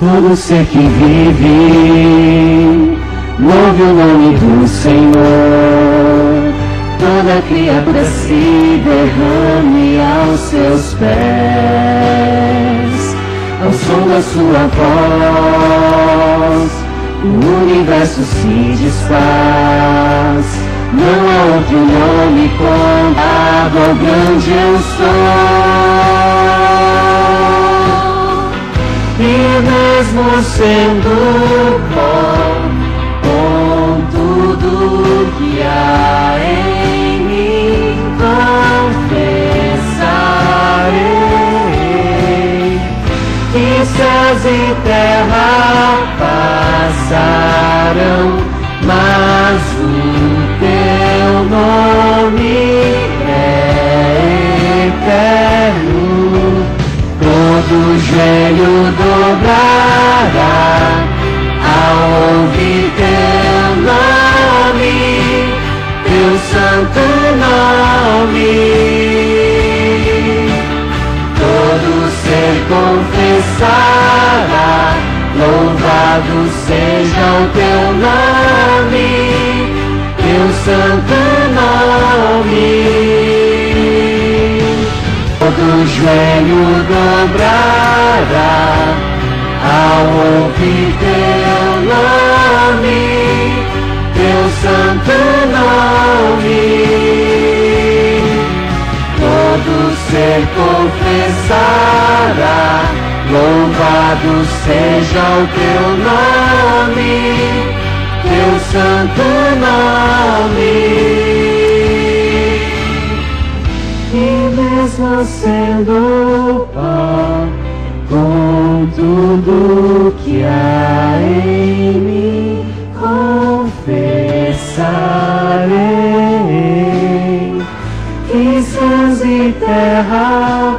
Todo ser que vive, louve o nome do Senhor. Toda criatura se derrame aos seus pés. Ao som da sua voz, o universo se desfaz. Não há outro nome comparado ao grande eu sou. E mesmo sendo pó, com tudo que há em mim, confessarei que céus e terra passarão, mas o teu nome é eterno. Todo joelho dobrará ao ouvir teu nome, teu santo nome. Todo ser confessará, louvado seja o teu nome, teu santo nome. Todo joelho dobrará ao ouvir teu nome, teu santo nome. Todo ser confessará, louvado seja o teu nome, teu santo nome. E mesmo sendo pó, com tudo que há em mim, confessarei que céus e terra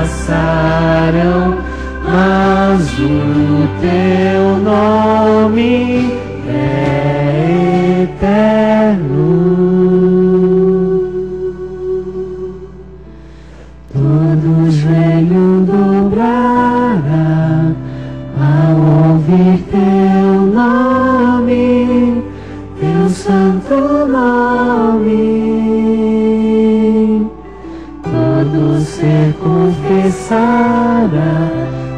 passarão, mas o teu nome é eterno. Todo joelho dobrará ao ouvir teu nome, teu santo nome. Todo ser confessará,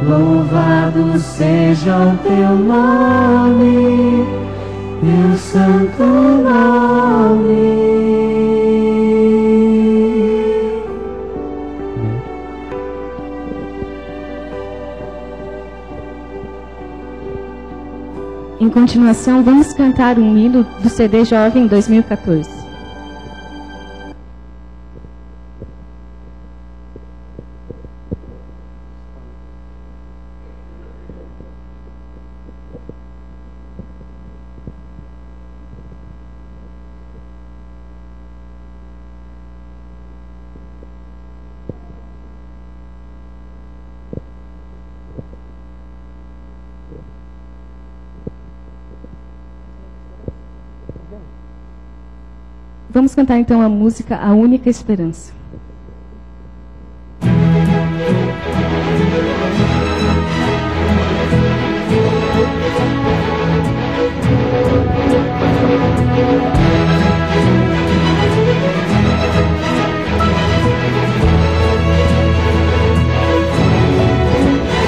louvado seja o teu nome, teu santo nome. Em continuação, vamos cantar um hino do CD Jovem 2014. Vamos cantar então a música A Única Esperança.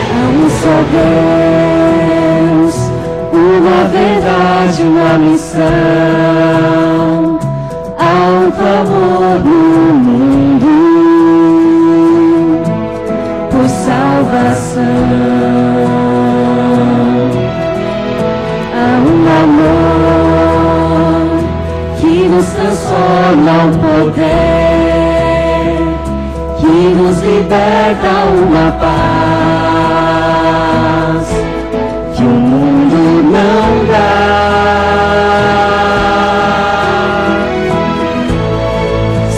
Há um só Deus, uma verdade, uma missão. Há um clamor no mundo por salvação. Há um amor que nos transforma, um poder que nos liberta, uma paz que o mundo não dá.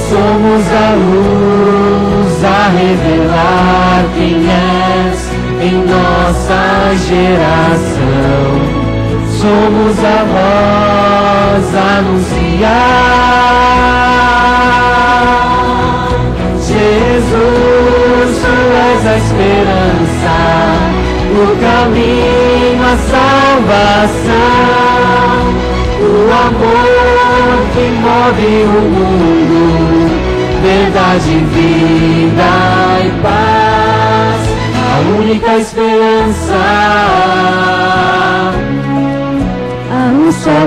Somos a luz a revelar quem és em nossa geração. Somos a voz a anunciar Jesus, tu és a esperança, o o caminho, a salvação, o amor que move o mundo, verdade, vida e paz, a única esperança. Há um só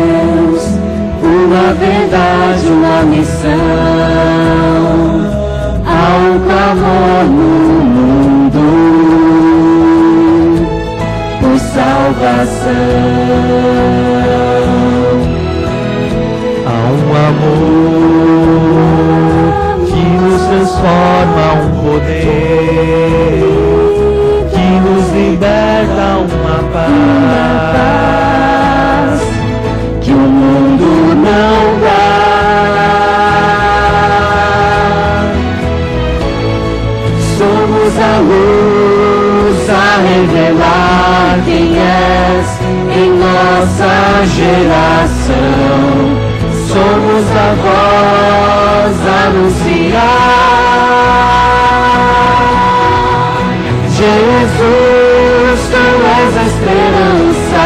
Deus, uma verdade, uma missão, há um clamor no mundo por salvação. Há um amor que nos transforma, um poder que nos liberta, uma paz que o mundo não dá. Somos a luz a revelar quem és em nossa geração. Somos a voz a anunciar. Jesus, tu és a esperança,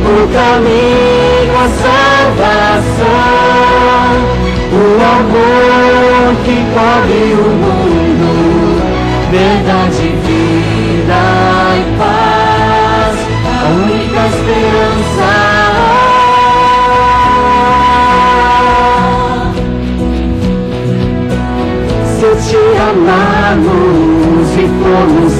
o caminho, a salvação, o amor que cobre o mundo, verdade, vida e paz, a única esperança. Se te amarmos e formos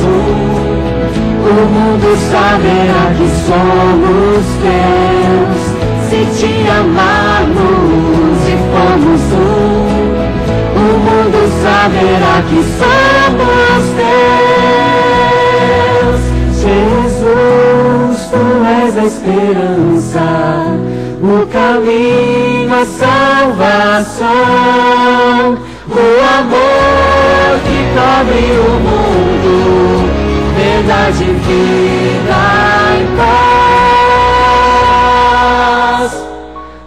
o mundo saberá que somos teus. Se te amarmos e formos o mundo saberá que somos teus. Jesus, tu és a esperança, o caminho, a salvação, o amor que cobre o mundo, verdade, vida e paz,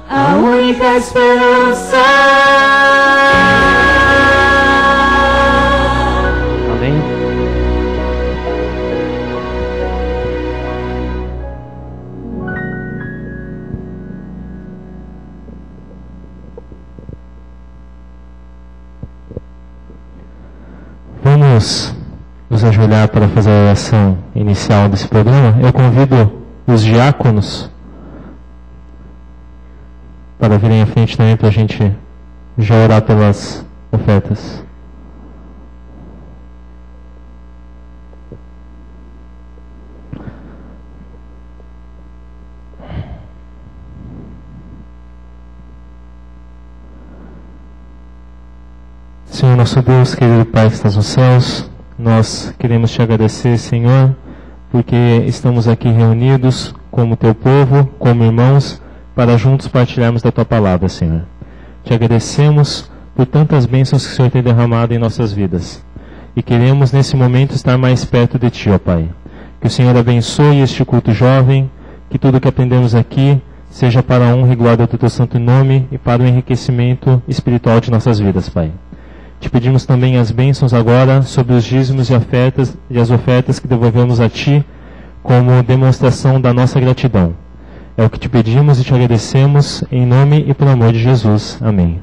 a única esperança. Amém? Vamos nos ajoelhar para fazer a oração inicial desse programa. Eu convido os diáconos para virem à frente também para a gente já orar pelas ofertas. Senhor nosso Deus, querido Pai que estás nos céus, nós queremos te agradecer, Senhor, porque estamos aqui reunidos como teu povo, como irmãos, para juntos partilharmos da tua palavra, Senhor. Te agradecemos por tantas bênçãos que o Senhor tem derramado em nossas vidas. E queremos nesse momento estar mais perto de ti, ó Pai. Que o Senhor abençoe este culto jovem, que tudo que aprendemos aqui seja para a honra e glória do teu santo nome e para o enriquecimento espiritual de nossas vidas, Pai. Te pedimos também as bênçãos agora sobre os dízimos e as ofertas que devolvemos a Ti como demonstração da nossa gratidão. É o que te pedimos e te agradecemos em nome e pelo amor de Jesus. Amém.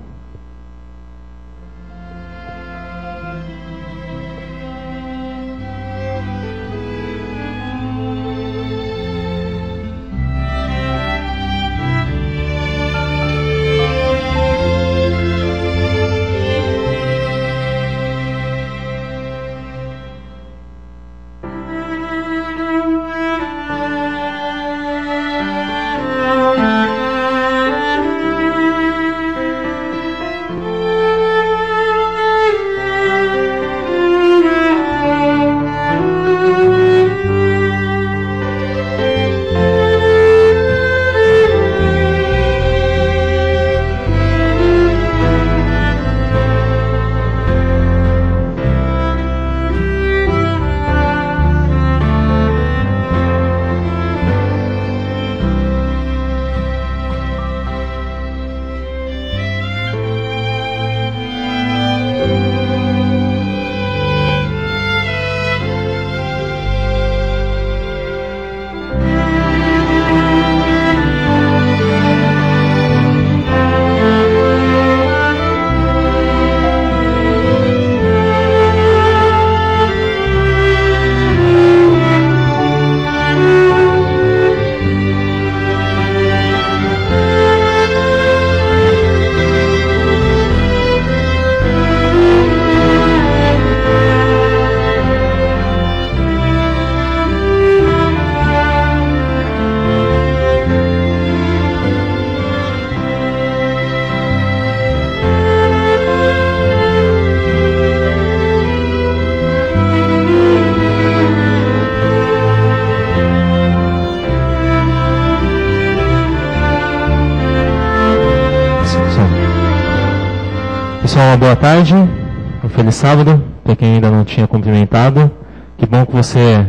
Pessoal, uma boa tarde, um feliz sábado, para quem ainda não tinha cumprimentado. Que bom que você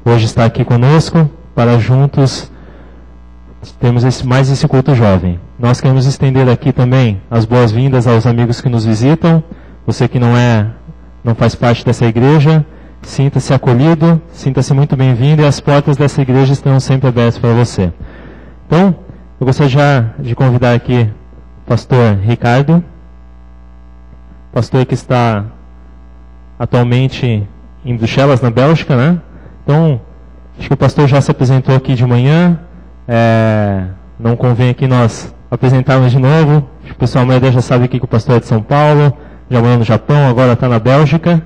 hoje está aqui conosco, para juntos termos mais esse culto jovem. Nós queremos estender aqui também as boas-vindas aos amigos que nos visitam. Você que não faz parte dessa igreja, sinta-se acolhido, sinta-se muito bem-vindo, e as portas dessa igreja estão sempre abertas para você. Então, eu gostaria já de convidar aqui o pastor Ricardo, pastor que está atualmente em Bruxelas, na Bélgica, né? Então, acho que o pastor já se apresentou aqui de manhã, não convém aqui nós apresentarmos de novo. Acho que o pessoal da maioria já sabe aqui que o pastor é de São Paulo, já morou no Japão, agora está na Bélgica.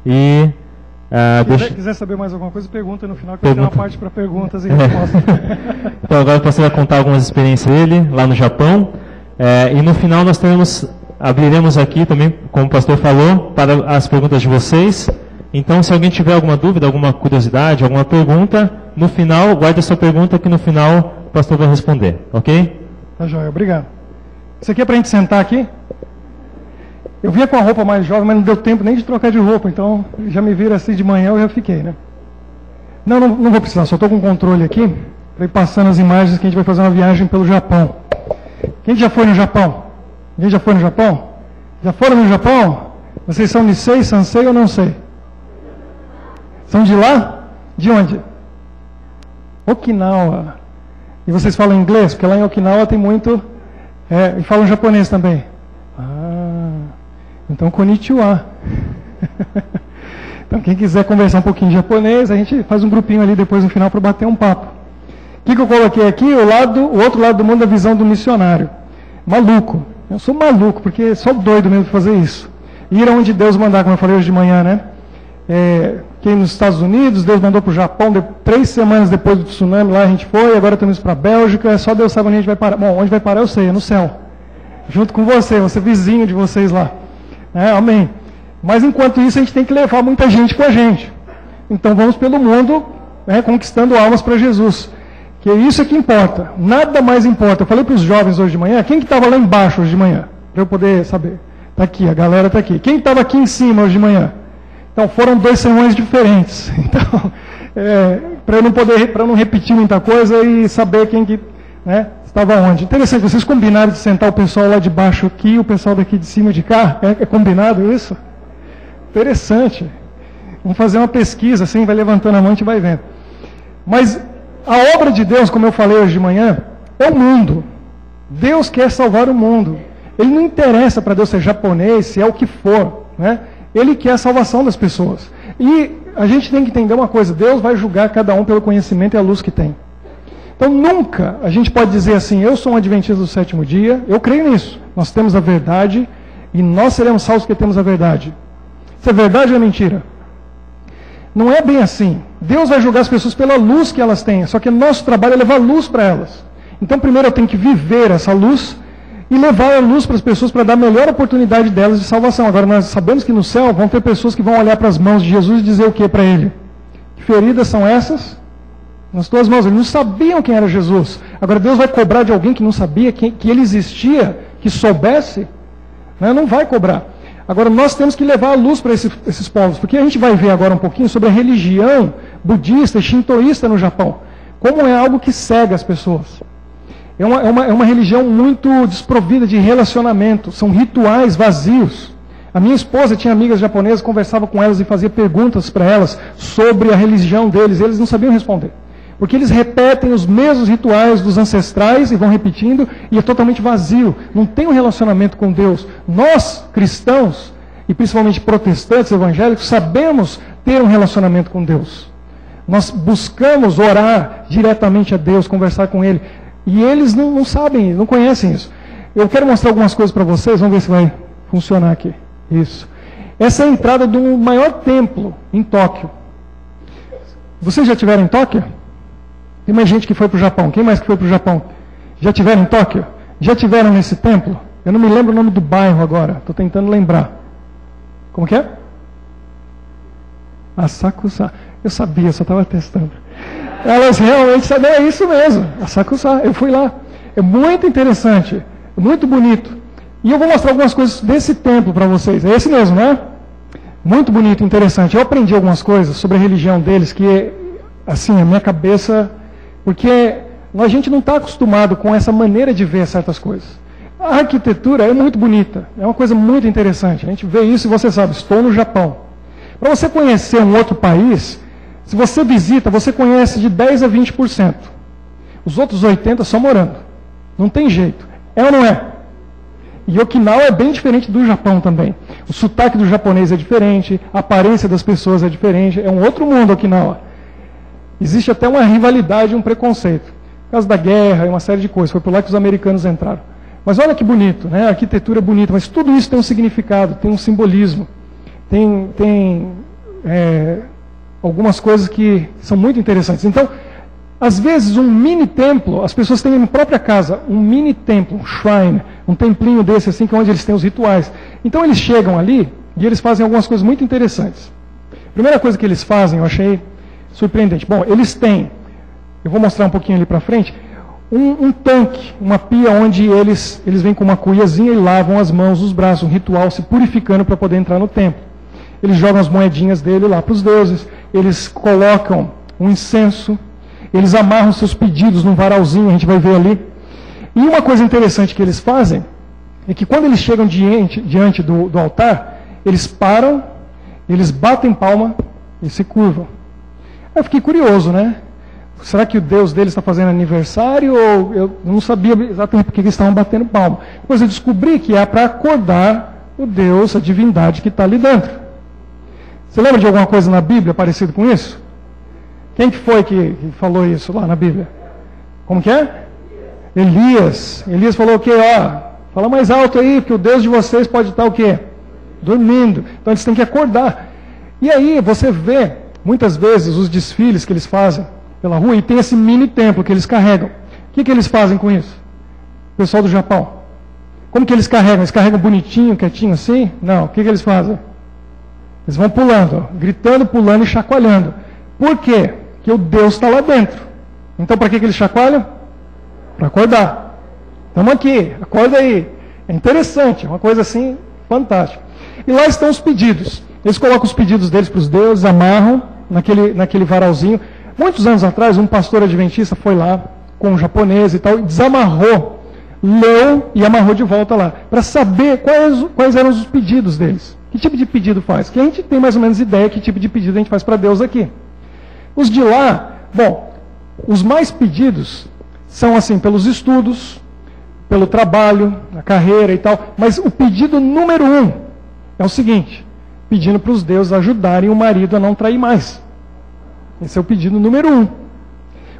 E se quiser saber mais alguma coisa, pergunta no final, que tem uma parte para perguntas e respostas. Então agora o pastor vai contar algumas experiências dele lá no Japão. E no final nós abriremos aqui também, como o pastor falou, para as perguntas de vocês. Então, se alguém tiver alguma dúvida, alguma curiosidade, alguma pergunta, no final, guarde a sua pergunta que no final o pastor vai responder, ok? Tá joia, obrigado. Isso aqui é para a gente sentar aqui? Eu vinha com a roupa mais jovem, mas não deu tempo nem de trocar de roupa, então já me viram assim de manhã, eu já fiquei, né? Não vou precisar, só estou com o controle aqui, para ir passando as imagens que a gente vai fazer uma viagem pelo Japão. Quem já foi no Japão? Ninguém já foi no Japão? Já foram no Japão? Vocês são Nisei, Sansei ou não sei? São de lá? De onde? Okinawa. E vocês falam inglês? Porque lá em Okinawa tem muito... e falam japonês também. Então, konnichiwa. Então, quem quiser conversar um pouquinho em japonês, a gente faz um grupinho ali depois no final para bater um papo. O que eu coloquei aqui? O outro lado do mundo, a visão do missionário. Maluco. Eu sou maluco, porque sou doido mesmo de fazer isso. Ir aonde Deus mandar, como eu falei hoje de manhã, né? Quem nos Estados Unidos, Deus mandou para o Japão, 3 semanas depois do tsunami, lá a gente foi, agora estamos para a Bélgica, só Deus sabe onde a gente vai parar. Bom, onde vai parar eu sei, é no céu. Junto com você vizinho de vocês lá. Amém. Mas enquanto isso, a gente tem que levar muita gente com a gente. Então vamos pelo mundo, conquistando almas para Jesus. Que é isso que importa. Nada mais importa. Eu falei para os jovens hoje de manhã, quem que estava lá embaixo hoje de manhã? Para eu poder saber. Está aqui, a galera está aqui. Quem estava aqui em cima hoje de manhã? Então foram 2 sermões diferentes. Então, para eu não repetir muita coisa e saber quem que estava onde. Interessante, vocês combinaram de sentar o pessoal lá de baixo aqui e o pessoal daqui de cima de cá? É combinado isso? Interessante. Vamos fazer uma pesquisa, assim, vai levantando a mão e a gente vai vendo. Mas a obra de Deus, como eu falei hoje de manhã, é o mundo. Deus quer salvar o mundo. Ele não interessa para Deus ser japonês, se é o que for, né? Ele quer a salvação das pessoas. E a gente tem que entender uma coisa, Deus vai julgar cada um pelo conhecimento e a luz que tem. Então nunca a gente pode dizer assim, eu sou um adventista do 7º dia, eu creio nisso. Nós temos a verdade e nós seremos salvos porque temos a verdade. Isso é verdade ou é mentira? Não é bem assim. Deus vai julgar as pessoas pela luz que elas têm, só que nosso trabalho é levar luz para elas. Então primeiro eu tenho que viver essa luz e levar a luz para as pessoas para dar a melhor oportunidade delas de salvação. Agora nós sabemos que no céu vão ter pessoas que vão olhar para as mãos de Jesus e dizer o que para ele? Que feridas são essas? Nas tuas mãos. Eles não sabiam quem era Jesus. Agora Deus vai cobrar de alguém que não sabia que ele existia, que soubesse? Não vai cobrar. Agora nós temos que levar a luz para esses povos, porque a gente vai ver agora um pouquinho sobre a religião budista e shintoísta no Japão. Como é algo que cega as pessoas. É uma religião muito desprovida de relacionamento. São rituais vazios. A minha esposa tinha amigas japonesas, conversava com elas e fazia perguntas para elas sobre a religião deles. E eles não sabiam responder. Porque eles repetem os mesmos rituais dos ancestrais e vão repetindo, e é totalmente vazio. Não tem um relacionamento com Deus. Nós, cristãos, e principalmente protestantes, evangélicos, sabemos ter um relacionamento com Deus. Nós buscamos orar diretamente a Deus, conversar com Ele. E eles não sabem, não conhecem isso. Eu quero mostrar algumas coisas para vocês, vamos ver se vai funcionar aqui. Isso. Essa é a entrada do maior templo em Tóquio. Vocês já estiveram em Tóquio? Tem mais gente que foi para o Japão. Quem mais que foi para o Japão? Já estiveram em Tóquio? Já estiveram nesse templo? Eu não me lembro o nome do bairro agora. Estou tentando lembrar. Como que é? Asakusa. Eu sabia, só estava testando. Elas realmente sabiam, é isso mesmo. Asakusa. Eu fui lá. É muito interessante. Muito bonito. E eu vou mostrar algumas coisas desse templo para vocês. É esse mesmo, né? Muito bonito, interessante. Eu aprendi algumas coisas sobre a religião deles que, assim, a minha cabeça... Porque a gente não está acostumado com essa maneira de ver certas coisas. A arquitetura é muito bonita, é uma coisa muito interessante. A gente vê isso e você sabe, estou no Japão. Para você conhecer um outro país, se você visita, você conhece de 10% a 20%. Os outros 80% só morando. Não tem jeito. É ou não é? E Okinawa é bem diferente do Japão também. O sotaque do japonês é diferente, a aparência das pessoas é diferente, é um outro mundo Okinawa. Existe até uma rivalidade e um preconceito. Por causa da guerra e uma série de coisas. Foi por lá que os americanos entraram. Mas olha que bonito, né? A arquitetura é bonita, mas tudo isso tem um significado, tem um simbolismo. Tem algumas coisas que são muito interessantes. Então, às vezes, um mini templo, as pessoas têm na própria casa um mini templo, um shrine, um templinho desse, assim, que é onde eles têm os rituais. Então, eles chegam ali e eles fazem algumas coisas muito interessantes. A primeira coisa que eles fazem, eu achei surpreendente. Bom, eles têm, eu vou mostrar um pouquinho ali para frente, um tanque, uma pia onde eles vêm com uma cuiazinha e lavam as mãos, os braços, um ritual se purificando para poder entrar no templo. Eles jogam as moedinhas dele lá para os deuses, eles colocam um incenso, eles amarram seus pedidos num varalzinho, a gente vai ver ali. E uma coisa interessante que eles fazem é que quando eles chegam diante do altar, eles param, eles batem palma e se curvam. Eu fiquei curioso, né? Será que o Deus deles está fazendo aniversário? Ou eu não sabia exatamente por que eles estavam batendo palma. Depois eu descobri que é para acordar o Deus, a divindade que está ali dentro. Você lembra de alguma coisa na Bíblia parecido com isso? Quem que foi que falou isso lá na Bíblia? Como que é? Elias. Elias falou o quê? Fala mais alto aí, que o Deus de vocês pode estar o quê? Dormindo. Então eles têm que acordar. E aí você vê, muitas vezes, os desfiles que eles fazem pela rua, e tem esse mini templo que eles carregam. O que eles fazem com isso? O pessoal do Japão. Como que eles carregam? Eles carregam bonitinho, quietinho assim? Não. O que eles fazem? Eles vão pulando, gritando, pulando e chacoalhando. Por quê? Porque o Deus está lá dentro. Então, para que eles chacoalham? Para acordar. Estamos aqui, acorda aí. É interessante, é uma coisa assim, fantástica. E lá estão os pedidos. Eles colocam os pedidos deles para os deuses, amarram naquele varalzinho. Muitos anos atrás, um pastor adventista foi lá com um japonês e tal, e desamarrou, leu e amarrou de volta lá, para saber quais eram os pedidos deles. Que tipo de pedido faz? Que a gente tem mais ou menos ideia que tipo de pedido a gente faz para Deus aqui. Os de lá, bom, os mais pedidos são assim, pelos estudos, pelo trabalho, a carreira e tal, mas o pedido número 1 é o seguinte, pedindo para os deuses ajudarem o marido a não trair mais. Esse é o pedido número 1.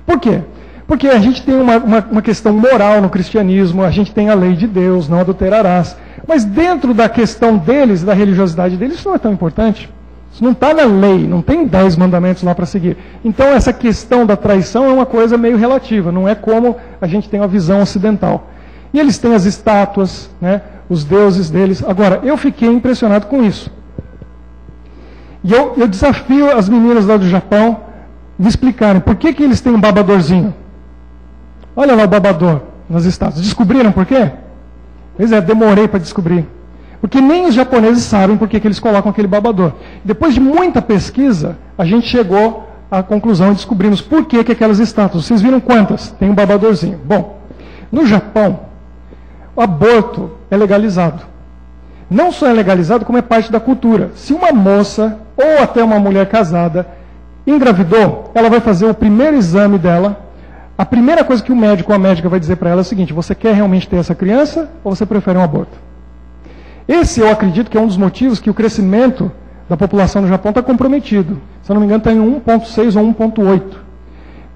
Por quê? Porque a gente tem uma questão moral no cristianismo, a gente tem a lei de Deus, não adulterarás. Mas dentro da questão deles, da religiosidade deles, isso não é tão importante. Isso não está na lei, não tem 10 mandamentos lá para seguir. Então essa questão da traição é uma coisa meio relativa, não é como a gente tem uma visão ocidental. E eles têm as estátuas, né, os deuses deles. Agora, eu fiquei impressionado com isso. E eu desafio as meninas lá do Japão me explicarem por que eles têm um babadorzinho. Olha lá o babador nas estátuas. Descobriram por quê? Pois é, demorei para descobrir. Porque nem os japoneses sabem por que eles colocam aquele babador. Depois de muita pesquisa, a gente chegou à conclusão e descobrimos por que aquelas estátuas. Vocês viram quantas? Tem um babadorzinho. Bom, no Japão, o aborto é legalizado. Não só é legalizado, como é parte da cultura. Se uma moça, ou até uma mulher casada, engravidou, ela vai fazer o primeiro exame dela. A primeira coisa que o médico ou a médica vai dizer para ela é o seguinte: você quer realmente ter essa criança ou você prefere um aborto? Esse eu acredito que é um dos motivos que o crescimento da população no Japão está comprometido. Se eu não me engano, está em 1,6 ou 1,8.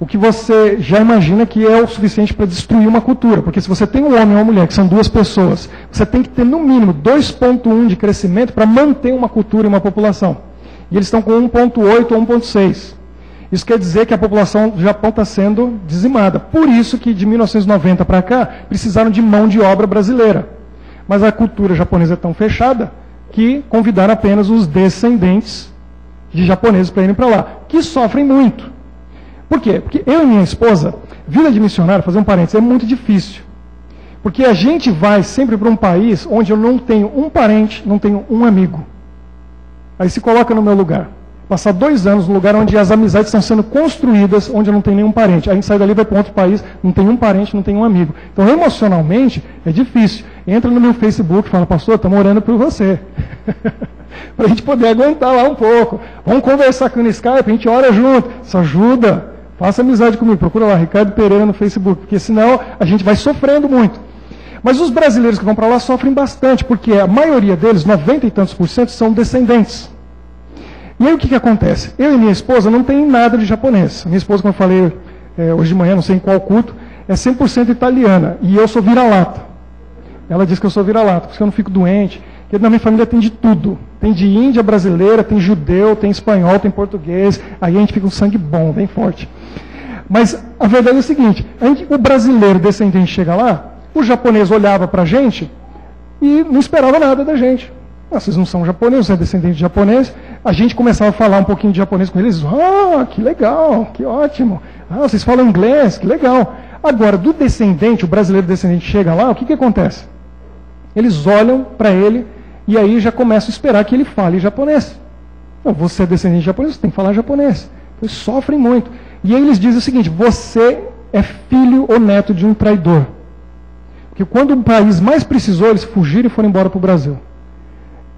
O que você já imagina que é o suficiente para destruir uma cultura. Porque se você tem um homem e uma mulher, que são duas pessoas, você tem que ter no mínimo 2,1 de crescimento para manter uma cultura e uma população. E eles estão com 1,8 ou 1,6. Isso quer dizer que a população do Japão está sendo dizimada. Por isso que de 1990 para cá, precisaram de mão de obra brasileira. Mas a cultura japonesa é tão fechada que convidaram apenas os descendentes de japoneses para irem para lá, que sofrem muito. Por quê? Porque eu e minha esposa, vida de missionário, fazer um parênteses, é muito difícil. Porque a gente vai sempre para um país onde eu não tenho um parente, não tenho um amigo. Aí se coloca no meu lugar. Passar 2 anos no lugar onde as amizades estão sendo construídas, onde eu não tenho nenhum parente. Aí a gente sai dali, vai para outro país, não tem um parente, não tem um amigo. Então, emocionalmente, é difícil. Entra no meu Facebook e fala, pastor, estamos orando por você. Para a gente poder aguentar lá um pouco. Vamos conversar aqui no Skype, a gente ora junto. Isso ajuda. Faça amizade comigo. Procura lá, Ricardo Pereira no Facebook. Porque senão a gente vai sofrendo muito. Mas os brasileiros que vão para lá sofrem bastante, porque a maioria deles, 90 e tantos %, são descendentes. E aí o que acontece? Eu e minha esposa não tem nada de japonês. Minha esposa, como eu falei hoje de manhã, não sei em qual culto, é 100% italiana. E eu sou vira-lata. Ela diz que eu sou vira-lata, porque eu não fico doente. Porque na minha família tem de tudo. Tem de índia brasileira, tem judeu, tem espanhol, tem português. Aí a gente fica com sangue bom, bem forte. Mas a verdade é o seguinte, o brasileiro descendente chega lá, o japonês olhava para a gente e não esperava nada da gente. Vocês não são japoneses, você é descendente de japonês. A gente começava a falar um pouquinho de japonês com eles. Que legal, que ótimo. Vocês falam inglês, que legal. Agora, do descendente, o brasileiro descendente chega lá, o que acontece? Eles olham para ele e aí já começam a esperar que ele fale japonês. Você é descendente de japonês, você tem que falar japonês. Eles sofrem muito. E aí eles dizem o seguinte, você é filho ou neto de um traidor. Porque quando o país mais precisou, eles fugiram e foram embora para o Brasil.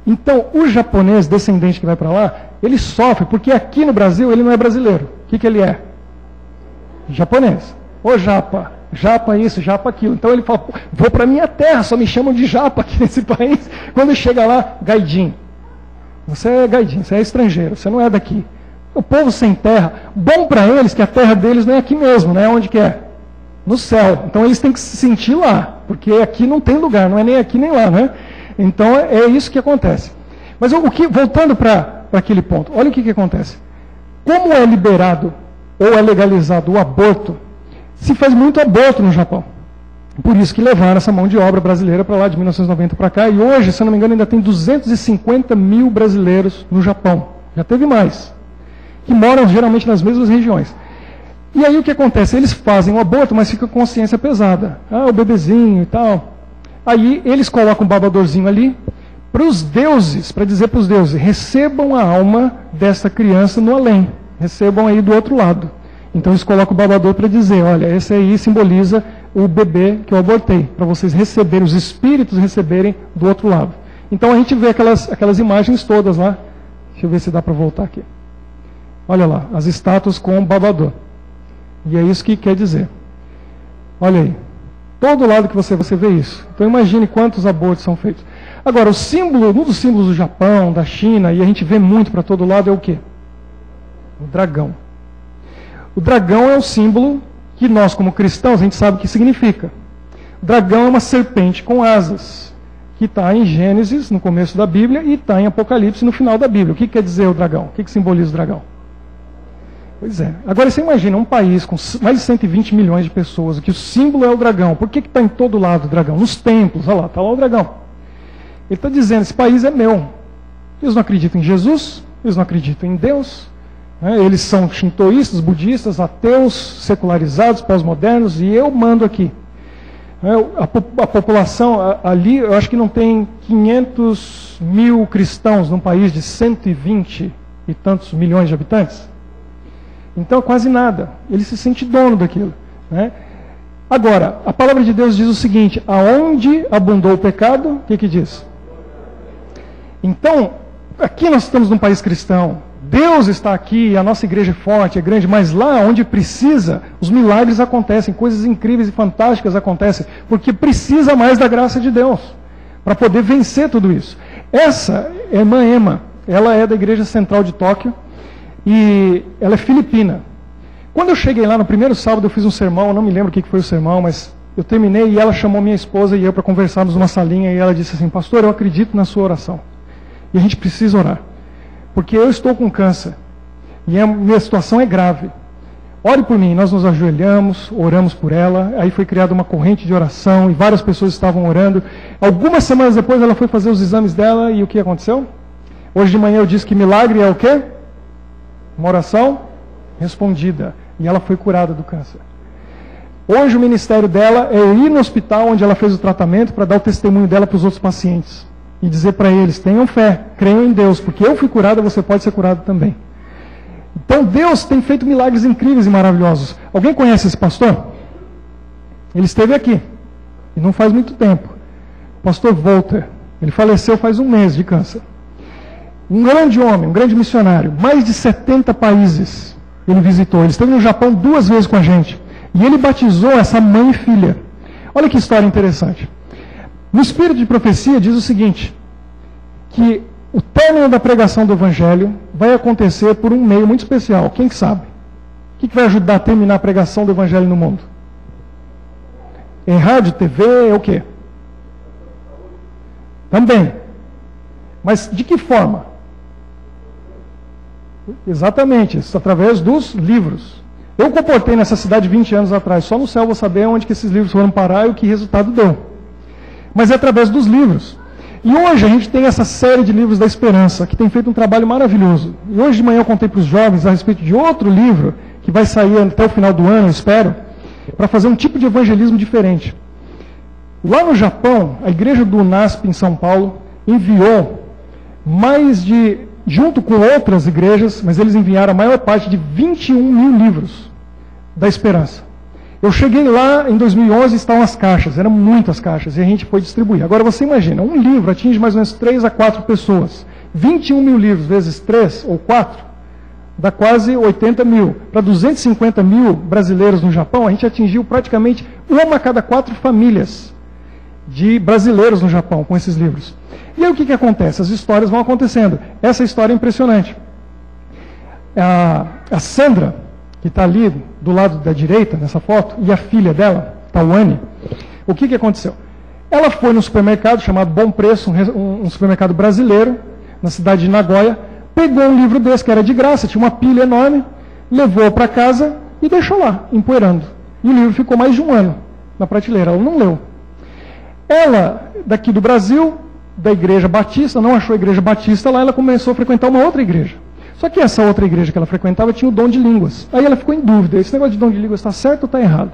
Então, o japonês descendente que vai para lá, ele sofre, porque aqui no Brasil ele não é brasileiro. O que ele é? Japonês. Ô japa, japa isso, japa aquilo. Então ele fala, vou para minha terra, só me chamam de japa aqui nesse país. Quando chega lá, gaidin. Você é gaidin, você é estrangeiro, você não é daqui. O povo sem terra, bom para eles que a terra deles não é aqui mesmo, né? Onde que é? No céu. Então eles têm que se sentir lá, porque aqui não tem lugar, não é nem aqui nem lá, né? Então é isso que acontece. Mas voltando para aquele ponto, olha o que acontece. Como é liberado ou é legalizado o aborto, se faz muito aborto no Japão. Por isso que levaram essa mão de obra brasileira para lá de 1990 para cá. E hoje, se eu não me engano, ainda tem 250 mil brasileiros no Japão. Já teve mais. Que moram geralmente nas mesmas regiões. E aí o que acontece? Eles fazem o aborto, mas fica com consciência pesada. O bebezinho e tal. Aí eles colocam um babadorzinho ali para os deuses, para dizer para os deuses, recebam a alma dessa criança no além. Recebam aí do outro lado. Então eles colocam o babador para dizer, olha, esse aí simboliza o bebê que eu abortei, para vocês receberem, os espíritos receberem do outro lado. Então a gente vê aquelas imagens todas lá. Deixa eu ver se dá para voltar aqui. Olha lá, as estátuas com o babador. E é isso que quer dizer. Olha aí. Todo lado que você vê isso. Então imagine quantos abortos são feitos. Agora, um dos símbolos do Japão, da China, e a gente vê muito para todo lado, é o quê? O dragão. O dragão é um símbolo que nós, como cristãos, a gente sabe o que significa. O dragão é uma serpente com asas, que está em Gênesis, no começo da Bíblia, e está em Apocalipse, no final da Bíblia. O que quer dizer o dragão? O que simboliza o dragão? Pois é. Agora você imagina um país com mais de 120 milhões de pessoas, que o símbolo é o dragão. Por que está em todo lado o dragão? Nos templos, olha lá, está lá o dragão. Ele está dizendo, esse país é meu. Eles não acreditam em Jesus, eles não acreditam em Deus. Né? Eles são shintoístas, budistas, ateus, secularizados, pós-modernos, e eu mando aqui. A população ali, eu acho que não tem 500 mil cristãos num país de 120 e tantos milhões de habitantes. Então, quase nada. Ele se sente dono daquilo. Né? Agora, a palavra de Deus diz o seguinte, aonde abundou o pecado, o que diz? Então, aqui nós estamos num país cristão, Deus está aqui, a nossa igreja é forte, é grande, mas lá onde precisa, os milagres acontecem, coisas incríveis e fantásticas acontecem, porque precisa mais da graça de Deus, para poder vencer tudo isso. Essa é a irmã Emma, ela é da igreja central de Tóquio, e ela é filipina. Quando eu cheguei lá no primeiro sábado, eu fiz um sermão, eu não me lembro o que foi o sermão, mas eu terminei e ela chamou minha esposa e eu para conversarmos numa salinha, e ela disse assim, pastor, eu acredito na sua oração, e a gente precisa orar. Porque eu estou com câncer e a minha situação é grave. Ore por mim. Nós nos ajoelhamos, oramos por ela. Aí foi criada uma corrente de oração e várias pessoas estavam orando. Algumas semanas depois ela foi fazer os exames dela e o que aconteceu? Hoje de manhã eu disse que milagre é o quê? Uma oração respondida. E ela foi curada do câncer. Hoje o ministério dela é ir no hospital onde ela fez o tratamento para dar o testemunho dela para os outros pacientes. E dizer para eles, tenham fé, creiam em Deus, porque eu fui curada, você pode ser curado também. Então Deus tem feito milagres incríveis e maravilhosos. Alguém conhece esse pastor? Ele esteve aqui, e não faz muito tempo. O pastor Volter, ele faleceu faz um mês de câncer. Um grande homem, um grande missionário, mais de 70 países ele visitou. Ele esteve no Japão 2 vezes com a gente. E ele batizou essa mãe e filha. Olha que história interessante. No Espírito de Profecia diz o seguinte, que o término da pregação do Evangelho vai acontecer por um meio muito especial. Quem sabe? O que vai ajudar a terminar a pregação do Evangelho no mundo? Em rádio, TV, é o quê? Também. Mas de que forma? Exatamente, através dos livros. Eu comportei nessa cidade 20 anos atrás, só no céu vou saber onde que esses livros foram parar e o que resultado deu. Mas é através dos livros. E hoje a gente tem essa série de livros da esperança, que tem feito um trabalho maravilhoso. E hoje de manhã eu contei para os jovens a respeito de outro livro, que vai sair até o final do ano, eu espero, para fazer um tipo de evangelismo diferente. Lá no Japão, a igreja do UNASP em São Paulo enviou junto com outras igrejas, mas eles enviaram a maior parte de 21 mil livros da esperança. Eu cheguei lá em 2011 e estavam as caixas, eram muitas caixas, e a gente foi distribuir. Agora você imagina, um livro atinge mais ou menos 3 a 4 pessoas. 21 mil livros vezes 3 ou 4, dá quase 80 mil. Para 250 mil brasileiros no Japão, a gente atingiu praticamente 1 a cada 4 famílias de brasileiros no Japão com esses livros. E aí o que acontece? As histórias vão acontecendo. Essa história é impressionante. A Sandra, que está ali do lado da direita, nessa foto, e a filha dela, Tawane, o que aconteceu? Ela foi no supermercado chamado Bom Preço, um supermercado brasileiro, na cidade de Nagoya, pegou um livro desse, que era de graça, tinha uma pilha enorme, levou para casa e deixou lá, empoeirando. E o livro ficou mais de 1 ano na prateleira, ela não leu. Ela, daqui do Brasil, da igreja batista, não achou a igreja batista lá, ela começou a frequentar uma outra igreja. Só que essa outra igreja que ela frequentava tinha o dom de línguas. Aí ela ficou em dúvida, esse negócio de dom de línguas está certo ou está errado?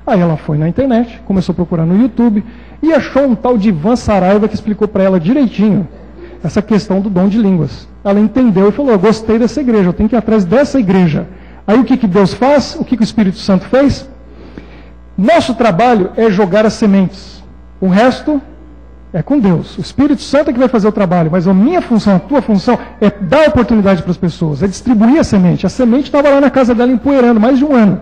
Aí ela foi na internet, começou a procurar no YouTube, e achou um tal de Ivan Saraiva que explicou para ela direitinho essa questão do dom de línguas. Ela entendeu e falou, eu gostei dessa igreja, eu tenho que ir atrás dessa igreja. Aí o que Deus faz? O que o Espírito Santo fez? Nosso trabalho é jogar as sementes. O resto é com Deus. O Espírito Santo é que vai fazer o trabalho, mas a minha função, a tua função, é dar oportunidade para as pessoas, é distribuir a semente. A semente estava lá na casa dela empoeirando mais de 1 ano.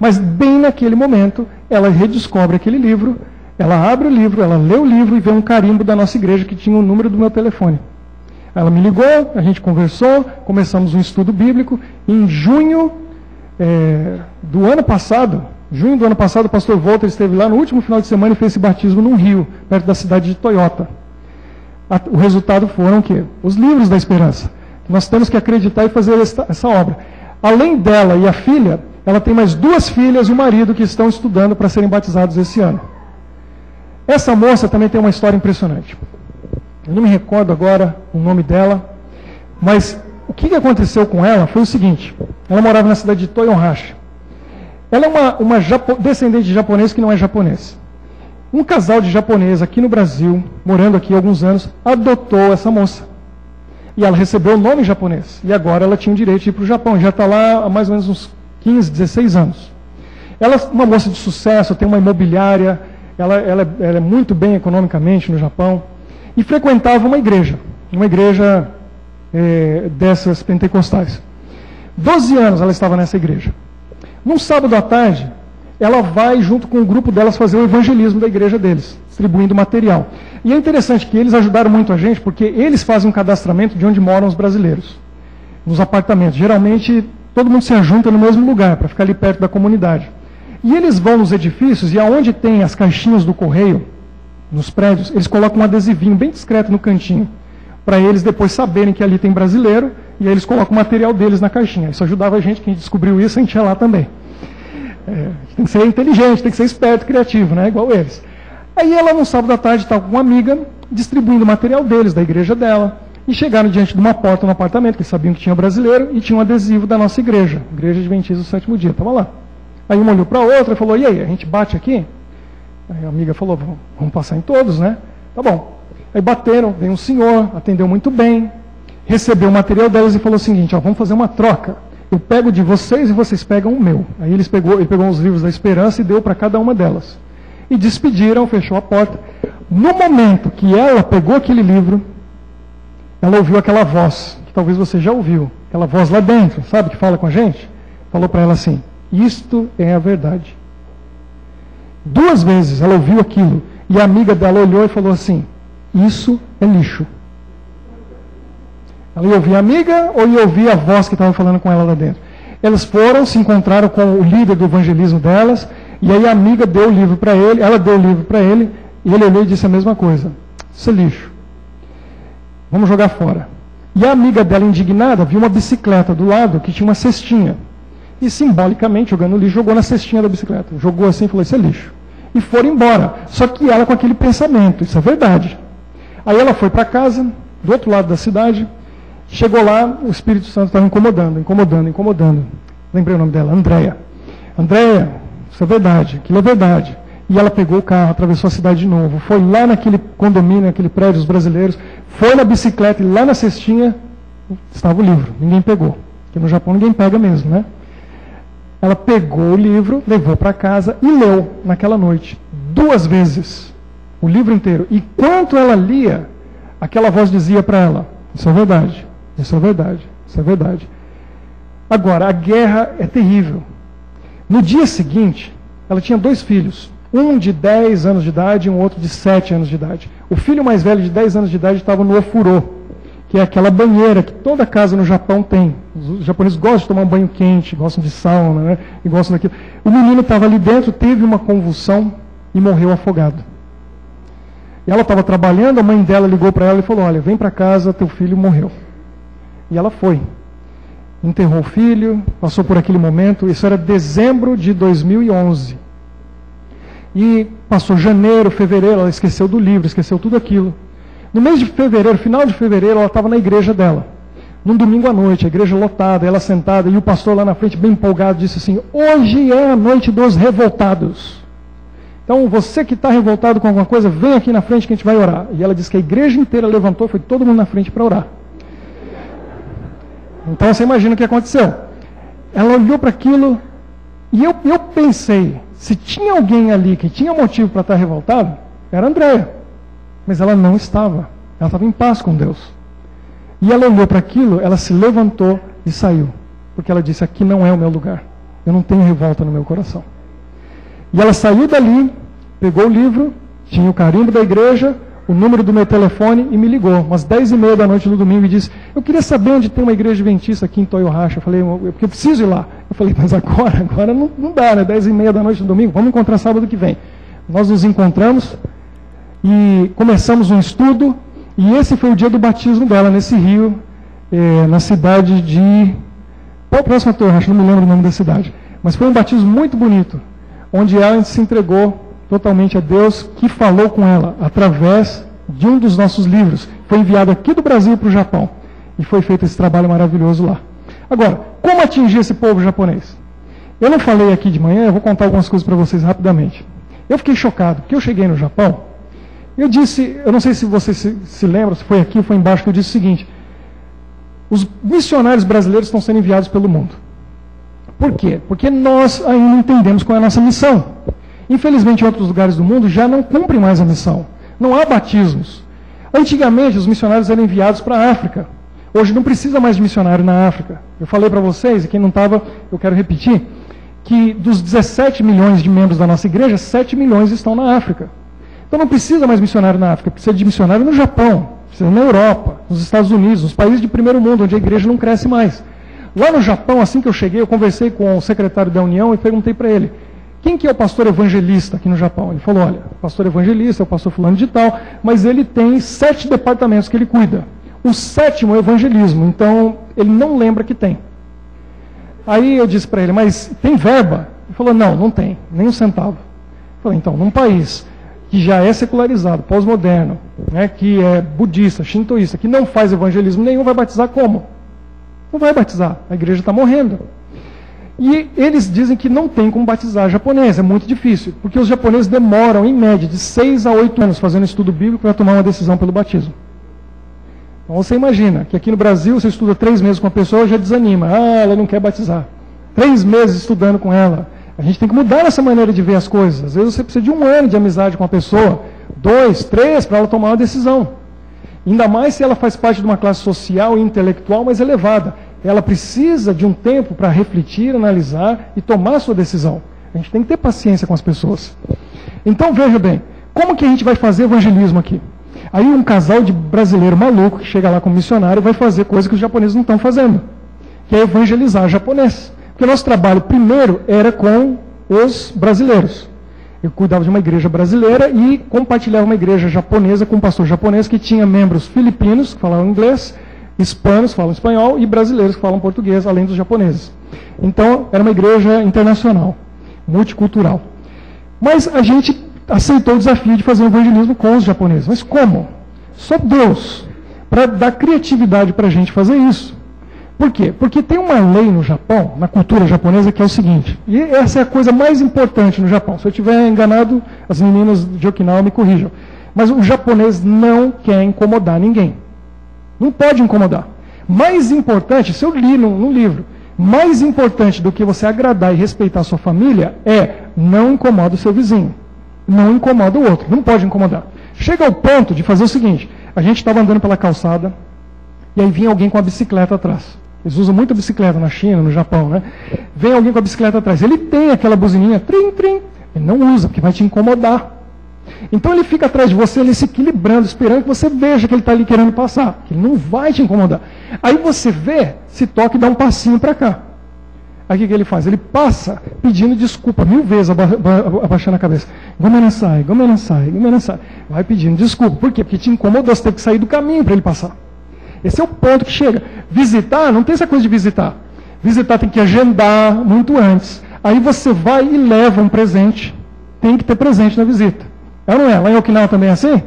Mas bem naquele momento, ela redescobre aquele livro, ela abre o livro, ela lê o livro e vê um carimbo da nossa igreja que tinha o número do meu telefone. Ela me ligou, a gente conversou, começamos um estudo bíblico. Em junho do ano passado, o pastor Volter esteve lá no último final de semana e fez esse batismo num rio, perto da cidade de Toyota. O resultado foram o quê? Os livros da esperança. Nós temos que acreditar e fazer essa obra. Além dela e a filha, ela tem mais 2 filhas e um marido que estão estudando para serem batizados esse ano. Essa moça também tem uma história impressionante. Eu não me recordo agora o nome dela, mas o que aconteceu com ela foi o seguinte. Ela morava na cidade de Toyohashi. Ela é uma descendente de japonês que não é japonês. Um casal de japonês aqui no Brasil, morando aqui há alguns anos, adotou essa moça. E ela recebeu o nome japonês. E agora ela tinha o direito de ir para o Japão. Já está lá há mais ou menos uns 15, 16 anos. Ela é uma moça de sucesso, tem uma imobiliária, ela é muito bem economicamente no Japão. E frequentava uma igreja dessas pentecostais. 12 anos ela estava nessa igreja. Num sábado à tarde, ela vai junto com o grupo delas fazer o evangelismo da igreja deles, distribuindo material. E é interessante que eles ajudaram muito a gente, porque eles fazem um cadastramento de onde moram os brasileiros, nos apartamentos. Geralmente, todo mundo se ajunta no mesmo lugar, para ficar ali perto da comunidade. E eles vão nos edifícios, e aonde tem as caixinhas do correio, nos prédios, eles colocam um adesivinho bem discreto no cantinho, para eles depois saberem que ali tem brasileiro, e aí eles colocam o material deles na caixinha. Isso ajudava a gente, quem descobriu isso, a gente ia lá também. Tem que ser inteligente, tem que ser esperto, criativo, né? Igual eles. Aí ela, no sábado à tarde, estava com uma amiga, distribuindo o material deles, da igreja dela, e chegaram diante de uma porta no apartamento, que eles sabiam que tinha brasileiro, e tinha um adesivo da nossa igreja, Igreja Adventista do Sétimo Dia. Estava lá. Aí uma olhou para a outra e falou, e aí, a gente bate aqui? Aí a amiga falou, vamos passar em todos, né? Tá bom. Aí bateram, veio um senhor, atendeu muito bem, recebeu o material delas e falou o seguinte, ó, vamos fazer uma troca. Eu pego de vocês e vocês pegam o meu. Aí ele pegou os livros da esperança e deu para cada uma delas. E despediram, fechou a porta. No momento que ela pegou aquele livro, ela ouviu aquela voz, que talvez você já ouviu, aquela voz lá dentro, sabe, que fala com a gente? Falou para ela assim, isto é a verdade. 2 vezes ela ouviu aquilo, e a amiga dela olhou e falou assim, isso é lixo. Ela ia ouvir a amiga ou ia ouvir a voz que estava falando com ela lá dentro? Elas foram, se encontraram com o líder do evangelismo delas, e aí a amiga deu o livro para ele, ela deu o livro para ele, e ele olhou e disse a mesma coisa, isso é lixo. Vamos jogar fora. E a amiga dela, indignada, viu uma bicicleta do lado que tinha uma cestinha. E simbolicamente, jogando lixo, jogou na cestinha da bicicleta. Jogou assim e falou, isso é lixo. E foram embora. Só que ela com aquele pensamento, isso é verdade. Aí ela foi para casa, do outro lado da cidade, chegou lá, o Espírito Santo estava incomodando. Lembrei o nome dela, Andréia. Andréia, isso é verdade, aquilo é verdade. E ela pegou o carro, atravessou a cidade de novo, foi lá naquele condomínio, naquele prédio dos brasileiros, foi na bicicleta e lá na cestinha estava o livro. Ninguém pegou. Porque no Japão ninguém pega mesmo, né? Ela pegou o livro, levou para casa e leu naquela noite, 2 vezes, o livro inteiro. E enquanto ela lia, aquela voz dizia para ela, isso é verdade, isso é verdade, isso é verdade. Agora, a guerra é terrível. No dia seguinte, ela tinha 2 filhos, um de 10 anos de idade e um outro de 7 anos de idade. O filho mais velho, de 10 anos de idade, estava no ofurô, que é aquela banheira que toda casa no Japão tem. Os japoneses gostam de tomar um banho quente, gostam de sauna, né? E gostam daquilo. O menino estava ali dentro, teve uma convulsão e morreu afogado. E ela estava trabalhando, a mãe dela ligou para ela e falou, olha, vem para casa, teu filho morreu. E ela foi. Enterrou o filho, passou por aquele momento, isso era dezembro de 2011. E passou janeiro, fevereiro, ela esqueceu do livro, esqueceu tudo aquilo. No mês de fevereiro, final de fevereiro, ela estava na igreja dela. Num domingo à noite, a igreja lotada, ela sentada, e o pastor lá na frente, bem empolgado, disse assim, hoje é a noite dos revoltados. Então, você que está revoltado com alguma coisa, vem aqui na frente que a gente vai orar. E ela disse que a igreja inteira levantou, foi todo mundo na frente para orar. Então, você imagina o que aconteceu. Ela olhou para aquilo, e eu pensei, se tinha alguém ali que tinha motivo para estar revoltado, era a Andréia. Mas ela não estava. Ela estava em paz com Deus. E ela olhou para aquilo, ela se levantou e saiu. Porque ela disse, aqui não é o meu lugar. Eu não tenho revolta no meu coração. E ela saiu dali, pegou o livro, tinha o carimbo da igreja, o número do meu telefone e me ligou, umas 10h30 da noite no domingo, e disse, eu queria saber onde tem uma igreja adventista aqui em Toyohashi. Eu falei, porque eu preciso ir lá. Eu falei, mas agora não dá, né? 10h30 da noite no domingo, vamos encontrar sábado que vem. Nós nos encontramos e começamos um estudo, e esse foi o dia do batismo dela, nesse rio, na cidade de... próximo a Toyohashi, não me lembro o nome da cidade. Mas foi um batismo muito bonito, onde ela se entregou totalmente a Deus, que falou com ela através de um dos nossos livros. Foi enviado aqui do Brasil para o Japão. E foi feito esse trabalho maravilhoso lá. Agora, como atingir esse povo japonês? Eu não falei aqui de manhã, eu vou contar algumas coisas para vocês rapidamente. Eu fiquei chocado, porque eu cheguei no Japão, eu disse, eu não sei se você se lembra, se foi aqui ou foi embaixo, que eu disse o seguinte, os missionários brasileiros estão sendo enviados pelo mundo. Por quê? Porque nós ainda não entendemos qual é a nossa missão. Infelizmente, em outros lugares do mundo já não cumprem mais a missão. Não há batismos. Antigamente, os missionários eram enviados para a África. Hoje não precisa mais de missionário na África. Eu falei para vocês, e quem não estava, eu quero repetir, que dos 17 milhões de membros da nossa igreja, 7 milhões estão na África. Então não precisa mais missionário na África, precisa de missionário no Japão, precisa na Europa, nos Estados Unidos, nos países de primeiro mundo, onde a igreja não cresce mais. Lá no Japão, assim que eu cheguei, eu conversei com o secretário da União e perguntei para ele, quem que é o pastor evangelista aqui no Japão? Ele falou, olha, o pastor evangelista é o pastor fulano de tal, mas ele tem 7 departamentos que ele cuida. O 7º é o evangelismo, então ele não lembra que tem. Aí eu disse para ele, mas tem verba? Ele falou, não tem, nem um centavo. Eu falei, então, num país que já é secularizado, pós-moderno, né, que é budista, shintoísta, que não faz evangelismo nenhum, vai batizar como? Não vai batizar, a igreja está morrendo. E eles dizem que não tem como batizar japonês, é muito difícil, porque os japoneses demoram, em média, de 6 a 8 anos fazendo estudo bíblico para tomar uma decisão pelo batismo. Então você imagina que aqui no Brasil você estuda 3 meses com a pessoa, já desanima, ela não quer batizar. 3 meses estudando com ela. A gente tem que mudar essa maneira de ver as coisas. Às vezes você precisa de 1 ano de amizade com a pessoa, 2, 3, para ela tomar uma decisão. Ainda mais se ela faz parte de uma classe social e intelectual mais elevada. Ela precisa de um tempo para refletir, analisar e tomar a sua decisão. A gente tem que ter paciência com as pessoas. Então veja bem, como que a gente vai fazer evangelismo aqui? Aí um casal de brasileiro maluco que chega lá como missionário vai fazer coisa que os japoneses não estão fazendo, que é evangelizar japonês. Porque o nosso trabalho primeiro era com os brasileiros. Eu cuidava de uma igreja brasileira e compartilhava uma igreja japonesa com um pastor japonês que tinha membros filipinos, que falavam inglês, hispanos, que falam espanhol, e brasileiros, que falam português, além dos japoneses. Então, era uma igreja internacional, multicultural. Mas a gente aceitou o desafio de fazer um evangelismo com os japoneses. Mas como? Só Deus, para dar criatividade para a gente fazer isso. Por quê? Porque tem uma lei no Japão, na cultura japonesa, que é o seguinte, e essa é a coisa mais importante no Japão. Se eu estiver enganado, as meninas de Okinawa me corrijam. Mas o japonês não quer incomodar ninguém. Não pode incomodar. Mais importante, isso eu li num livro, mais importante do que você agradar e respeitar a sua família é não incomoda o seu vizinho. Não incomoda o outro. Não pode incomodar. Chega ao ponto de fazer o seguinte, a gente estava andando pela calçada e aí vinha alguém com a bicicleta atrás. Eles usam muito bicicleta na China, no Japão, né? Vem alguém com a bicicleta atrás. Ele tem aquela buzininha, trim, trim. Ele não usa, porque vai te incomodar. Então ele fica atrás de você, ele se equilibrando, esperando que você veja que ele está ali querendo passar. Que ele não vai te incomodar. Aí você vê, se toca e dá um passinho para cá. Aí o que ele faz? Ele passa pedindo desculpa 1000 vezes, abaixando a cabeça. Gomenasai, gomenasai, gomenasai. Vai pedindo desculpa. Por quê? Porque te incomodou, você teve que sair do caminho para ele passar. Esse é o ponto que chega. Visitar, não tem essa coisa de visitar. Visitar tem que agendar muito antes. Aí você vai e leva um presente. Tem que ter presente na visita. É ou não é? Lá em Okinawa também é assim?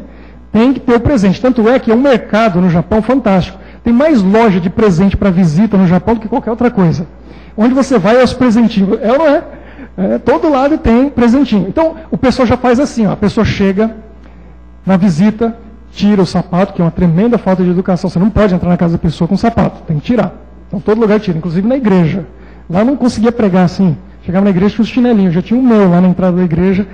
Tem que ter o presente. Tanto é que é um mercado no Japão fantástico. Tem mais loja de presente para visita no Japão do que qualquer outra coisa. Onde você vai é os presentinhos. É ou não é? Todo lado tem presentinho. Então, o pessoal já faz assim. Ó, a pessoa chega na visita, tira o sapato, que é uma tremenda falta de educação. Você não pode entrar na casa da pessoa com sapato, tem que tirar. Então todo lugar tira, inclusive na igreja. Lá eu não conseguia pregar assim. Chegava na igreja com os chinelinhos. Já tinha um meu lá na entrada da igreja.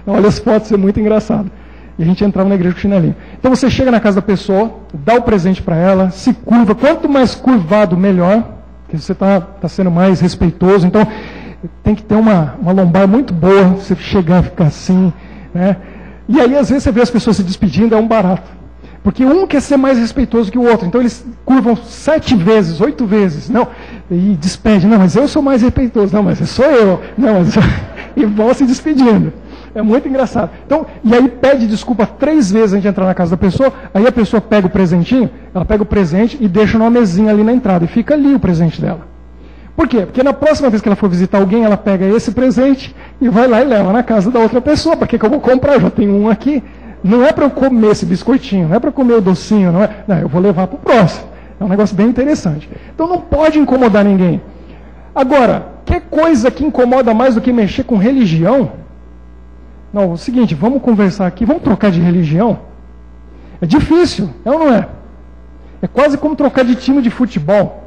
Olha as fotos, é muito engraçado. E a gente entrava na igreja com o chinelinho. Então você chega na casa da pessoa, dá o presente para ela, se curva. Quanto mais curvado, melhor. Porque você está sendo mais respeitoso. Então tem que ter uma lombar muito boa. Você chegar e ficar assim, né? E aí, às vezes, você vê as pessoas se despedindo, é um barato. Porque um quer ser mais respeitoso que o outro. Então, eles curvam 7 vezes, 8 vezes. Não, e despede. Não, mas eu sou mais respeitoso. Não, mas sou eu. Não, mas e vão se despedindo. É muito engraçado. Então, e aí pede desculpa 3 vezes antes de entrar na casa da pessoa. Aí a pessoa pega o presentinho, ela pega o presente e deixa numa mesinha ali na entrada. E fica ali o presente dela. Por quê? Porque na próxima vez que ela for visitar alguém, ela pega esse presente e vai lá e leva na casa da outra pessoa. Para que eu vou comprar? Eu já tenho um aqui. Não é para eu comer esse biscoitinho, não é para eu comer o docinho, não é. Não, eu vou levar para o próximo. É um negócio bem interessante. Então não pode incomodar ninguém. Agora, que coisa que incomoda mais do que mexer com religião? Não, é o seguinte, vamos conversar aqui, vamos trocar de religião? É difícil, é ou não é? É quase como trocar de time de futebol.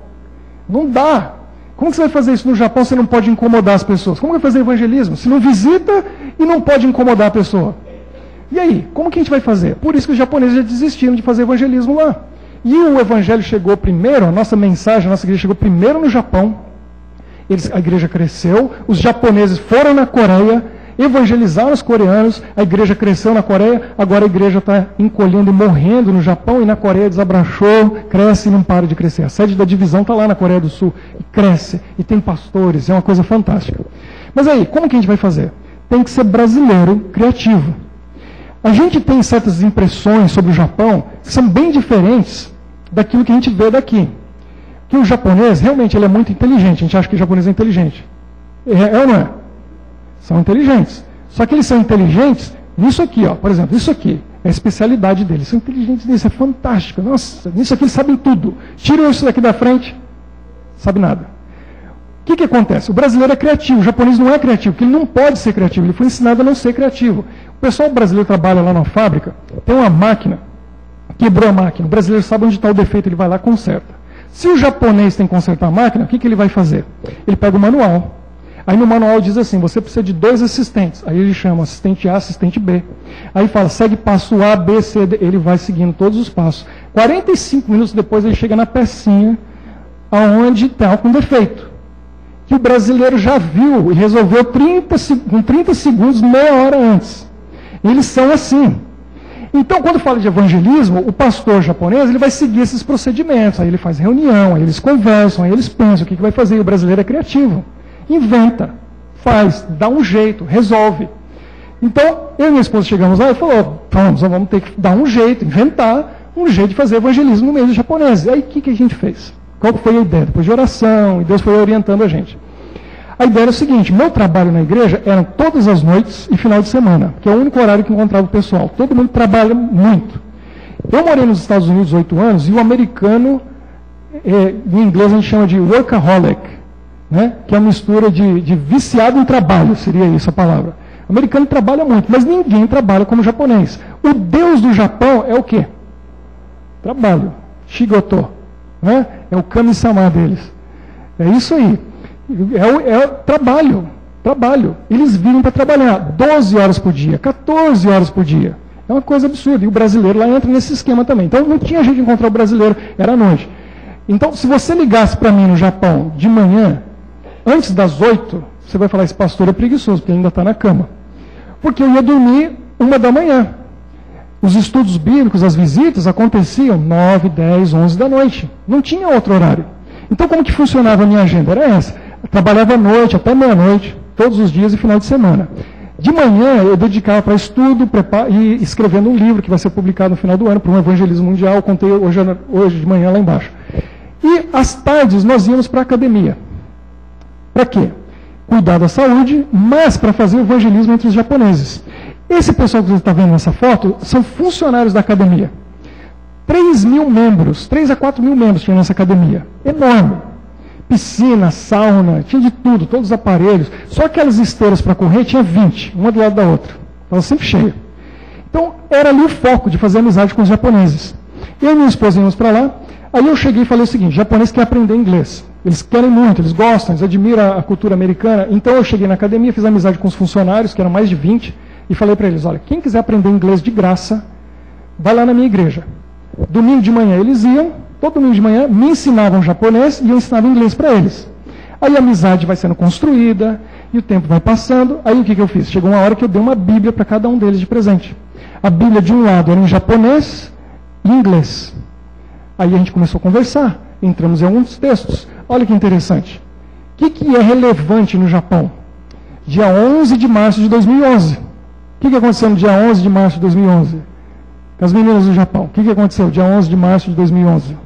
Não dá. Como que você vai fazer isso no Japão se não pode incomodar as pessoas? Como que vai fazer evangelismo? Se não visita e não pode incomodar a pessoa. E aí, como que a gente vai fazer? Por isso que os japoneses já desistiram de fazer evangelismo lá. E o evangelho chegou primeiro, a nossa mensagem, a nossa igreja chegou primeiro no Japão. A igreja cresceu, os japoneses foram na Coreia, evangelizaram os coreanos, a igreja cresceu na Coreia, agora a igreja está encolhendo e morrendo no Japão, e na Coreia desabraçou, cresce e não para de crescer. A sede da divisão está lá na Coreia do Sul, e cresce, e tem pastores, é uma coisa fantástica. Mas aí, como que a gente vai fazer? Tem que ser brasileiro, criativo. A gente tem certas impressões sobre o Japão que são bem diferentes daquilo que a gente vê daqui. Que o japonês, realmente, ele é muito inteligente, a gente acha que o japonês é inteligente. É ou não é? São inteligentes. Só que eles são inteligentes nisso aqui, ó. Por exemplo, isso aqui é a especialidade deles. São inteligentes nisso, é fantástico. Nossa, nisso aqui eles sabem tudo. Tiram isso daqui da frente, sabe nada. O que acontece? O brasileiro é criativo, o japonês não é criativo, porque ele não pode ser criativo, ele foi ensinado a não ser criativo. O pessoal brasileiro trabalha lá na fábrica, tem uma máquina, quebrou a máquina, o brasileiro sabe onde está o defeito, ele vai lá e conserta. Se o japonês tem que consertar a máquina, o que ele vai fazer? Ele pega o manual. Aí no manual diz assim, você precisa de 2 assistentes. Aí ele chama assistente A, assistente B. Aí fala, segue passo A, B, C, D. Ele vai seguindo todos os passos. 45 minutos depois ele chega na pecinha aonde está com defeito. Que o brasileiro já viu e resolveu com 30 segundos, meia hora antes. Eles são assim. Então, quando fala de evangelismo, o pastor japonês ele vai seguir esses procedimentos. Aí ele faz reunião, aí eles conversam, aí eles pensam o que vai fazer. E o brasileiro é criativo. Inventa, faz, dá um jeito, resolve. Então, eu e minha esposa chegamos lá e falou, vamos ter que dar um jeito, inventar um jeito de fazer evangelismo no meio dos japoneses. Aí o que a gente fez? Qual foi a ideia? Depois de oração, e Deus foi orientando a gente. A ideia era o seguinte, meu trabalho na igreja eram todas as noites e final de semana, que é o único horário que encontrava o pessoal. Todo mundo trabalha muito. Eu morei nos Estados Unidos 8 anos, e o americano, em inglês a gente chama de workaholic, né? Que é uma mistura de viciado em trabalho, seria isso a palavra. O americano trabalha muito, mas ninguém trabalha como o japonês. O Deus do Japão é o quê? Trabalho. Shigoto. Né? É o kami-sama deles. É isso aí. É trabalho. Trabalho. Eles viram para trabalhar 12 horas por dia, 14 horas por dia. É uma coisa absurda. E o brasileiro lá entra nesse esquema também. Então não tinha jeito de encontrar o brasileiro, era à noite. Então, se você ligasse para mim no Japão de manhã, antes das 8, você vai falar, esse pastor é preguiçoso, porque ainda está na cama. Porque eu ia dormir 1 da manhã. Os estudos bíblicos, as visitas, aconteciam 9, 10, 11 da noite. Não tinha outro horário. Então, como que funcionava a minha agenda? Era essa. Eu trabalhava à noite, até meia-noite, todos os dias e final de semana. De manhã, eu dedicava para estudo e escrevendo um livro que vai ser publicado no final do ano para um evangelismo mundial. Eu contei hoje de manhã lá embaixo. E às tardes, nós íamos para a academia. Para quê? Cuidar da saúde, mas para fazer o evangelismo entre os japoneses. Esse pessoal que você está vendo nessa foto são funcionários da academia. 3.000 membros, 3 a 4 mil membros tinha nessa academia. Enorme. Piscina, sauna, tinha de tudo, todos os aparelhos. Só aquelas esteiras para correr tinha 20, uma do lado da outra. Estava sempre cheia. Então, era ali o foco de fazer amizade com os japoneses. Eu e minha esposa íamos para lá. Aí eu cheguei e falei o seguinte, japonês quer aprender inglês. Eles querem muito, eles gostam, eles admiram a cultura americana. Então eu cheguei na academia, fiz amizade com os funcionários, que eram mais de 20, e falei para eles, olha, quem quiser aprender inglês de graça, vai lá na minha igreja. Domingo de manhã eles iam, todo domingo de manhã, me ensinavam japonês e eu ensinava inglês para eles. Aí a amizade vai sendo construída, e o tempo vai passando. Aí o que eu fiz? Chegou uma hora que eu dei uma Bíblia para cada um deles de presente. A Bíblia de um lado era em japonês e inglês. Aí a gente começou a conversar, entramos em alguns textos. Olha que interessante. O que é relevante no Japão? Dia 11 de março de 2011. O que aconteceu no dia 11 de março de 2011? Com as meninas do Japão. O que aconteceu dia 11 de março de 2011?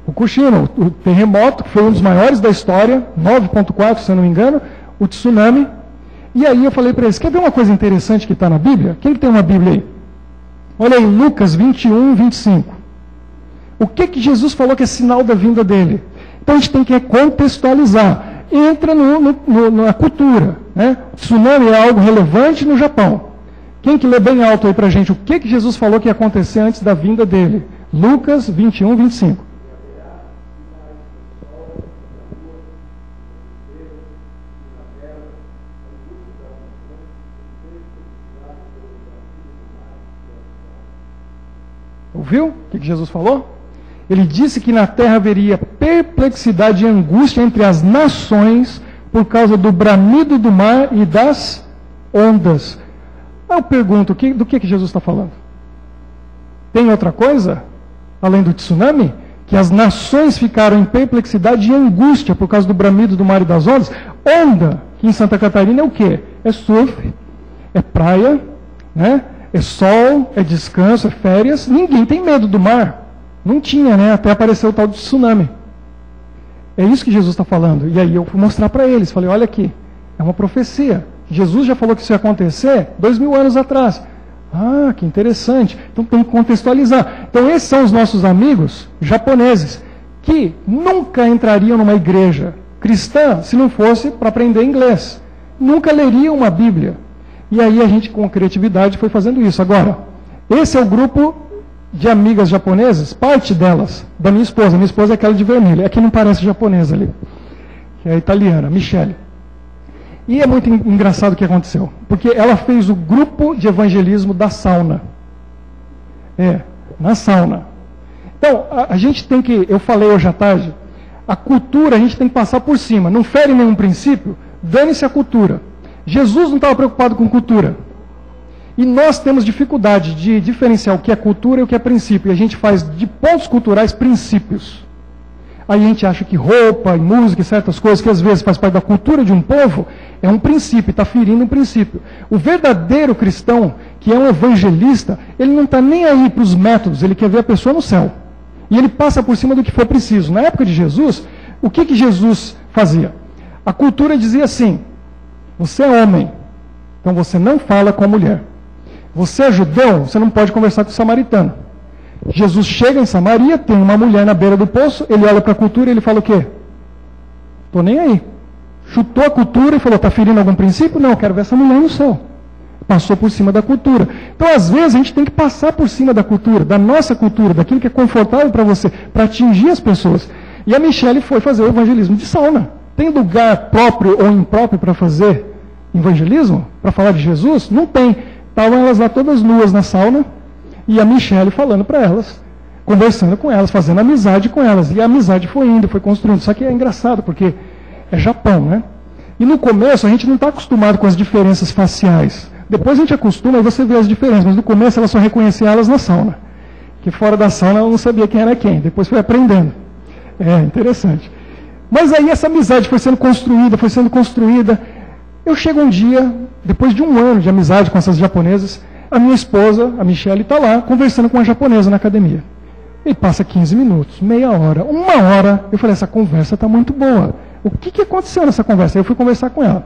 Fukushima, o terremoto, que foi um dos maiores da história, 9.4, se eu não me engano, o tsunami. E aí eu falei para eles, quer ver uma coisa interessante que está na Bíblia? Quem tem uma Bíblia aí? Olha aí, Lucas 21, 25. O que Jesus falou que é sinal da vinda dele? Então a gente tem que contextualizar. Entra na cultura. Né? O tsunami é algo relevante no Japão. Quem que lê bem alto aí para a gente? O que Jesus falou que ia acontecer antes da vinda dele? Lucas 21, 25. Ouviu o que Jesus falou? Ele disse que na terra haveria perplexidade e angústia entre as nações por causa do bramido do mar e das ondas. Eu pergunto, do que Jesus está falando? Tem outra coisa, além do tsunami? Que as nações ficaram em perplexidade e angústia por causa do bramido do mar e das ondas? Onda, que em Santa Catarina é o quê? É surf, é praia, né? É sol, é descanso, é férias. Ninguém tem medo do mar. Não tinha, né? Até apareceu o tal de tsunami. É isso que Jesus está falando. E aí eu fui mostrar para eles. Falei, olha aqui, é uma profecia. Jesus já falou que isso ia acontecer 2000 anos atrás. Ah, que interessante. Então tem que contextualizar. Então esses são os nossos amigos japoneses. que nunca entrariam numa igreja cristã se não fosse para aprender inglês. Nunca leriam uma Bíblia. E aí a gente, com criatividade, foi fazendo isso. Agora, esse é o grupo de amigas japonesas, parte delas, da minha esposa. Minha esposa é aquela de vermelho. Aqui não parece japonesa ali, que é italiana, Michele. E é muito engraçado o que aconteceu, porque ela fez o grupo de evangelismo da sauna. Na sauna. Então, a gente tem que, eu falei hoje à tarde, a cultura a gente tem que passar por cima. Não fere nenhum princípio, dane-se a cultura. Jesus não estava preocupado com cultura. E nós temos dificuldade de diferenciar o que é cultura e o que é princípio. E a gente faz de pontos culturais princípios. Aí a gente acha que roupa, e música e certas coisas que às vezes faz parte da cultura de um povo, é um princípio, está ferindo um princípio. O verdadeiro cristão, que é um evangelista, ele não está nem aí para os métodos, ele quer ver a pessoa no céu. E ele passa por cima do que for preciso. Na época de Jesus, o que Jesus fazia? A cultura dizia assim: você é homem, então você não fala com a mulher. Você é judeu, você não pode conversar com o samaritano. Jesus chega em Samaria, tem uma mulher na beira do poço, ele olha para a cultura e ele fala o quê? Estou nem aí. Chutou a cultura e falou, está ferindo algum princípio? Não, eu quero ver essa mulher no céu. Passou por cima da cultura. Então, às vezes, a gente tem que passar por cima da cultura, da nossa cultura, daquilo que é confortável para você, para atingir as pessoas. E a Michele foi fazer o evangelismo de sauna. Tem lugar próprio ou impróprio para fazer evangelismo? Para falar de Jesus? Não tem. Estavam elas lá todas nuas na sauna, e a Michele falando para elas, conversando com elas, fazendo amizade com elas. E a amizade foi indo, foi construindo. Só que é engraçado, porque é Japão, né? E no começo a gente não está acostumado com as diferenças faciais. Depois a gente acostuma e você vê as diferenças. Mas no começo ela só reconhecia elas na sauna. Que fora da sauna ela não sabia quem era quem. Depois foi aprendendo. É interessante. Mas aí essa amizade foi sendo construída, foi sendo construída. Eu chego um dia, depois de um ano de amizade com essas japonesas, a minha esposa, a Michele, está lá conversando com uma japonesa na academia. E passa 15 minutos, meia hora, uma hora. Eu falei, essa conversa está muito boa. O que aconteceu nessa conversa? Eu fui conversar com ela.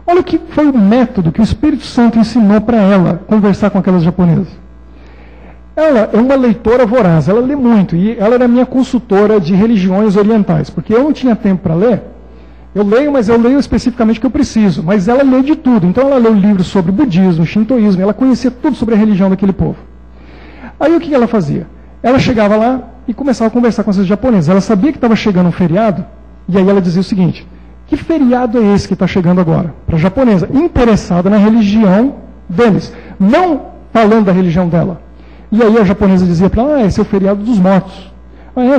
Olha o que foi o método que o Espírito Santo ensinou para ela conversar com aquelas japonesas. Ela é uma leitora voraz, ela lê muito. E ela era minha consultora de religiões orientais, porque eu não tinha tempo para ler. Eu leio, mas eu leio especificamente o que eu preciso. Mas ela lê de tudo. Então ela leu livros sobre budismo, shintoísmo. Ela conhecia tudo sobre a religião daquele povo. Aí o que ela fazia? Ela chegava lá e começava a conversar com esses japoneses. Ela sabia que estava chegando um feriado. E aí ela dizia o seguinte: que feriado é esse que está chegando agora? Para a japonesa, interessada na religião deles. Não falando da religião dela. E aí a japonesa dizia para ela, esse é o feriado dos mortos.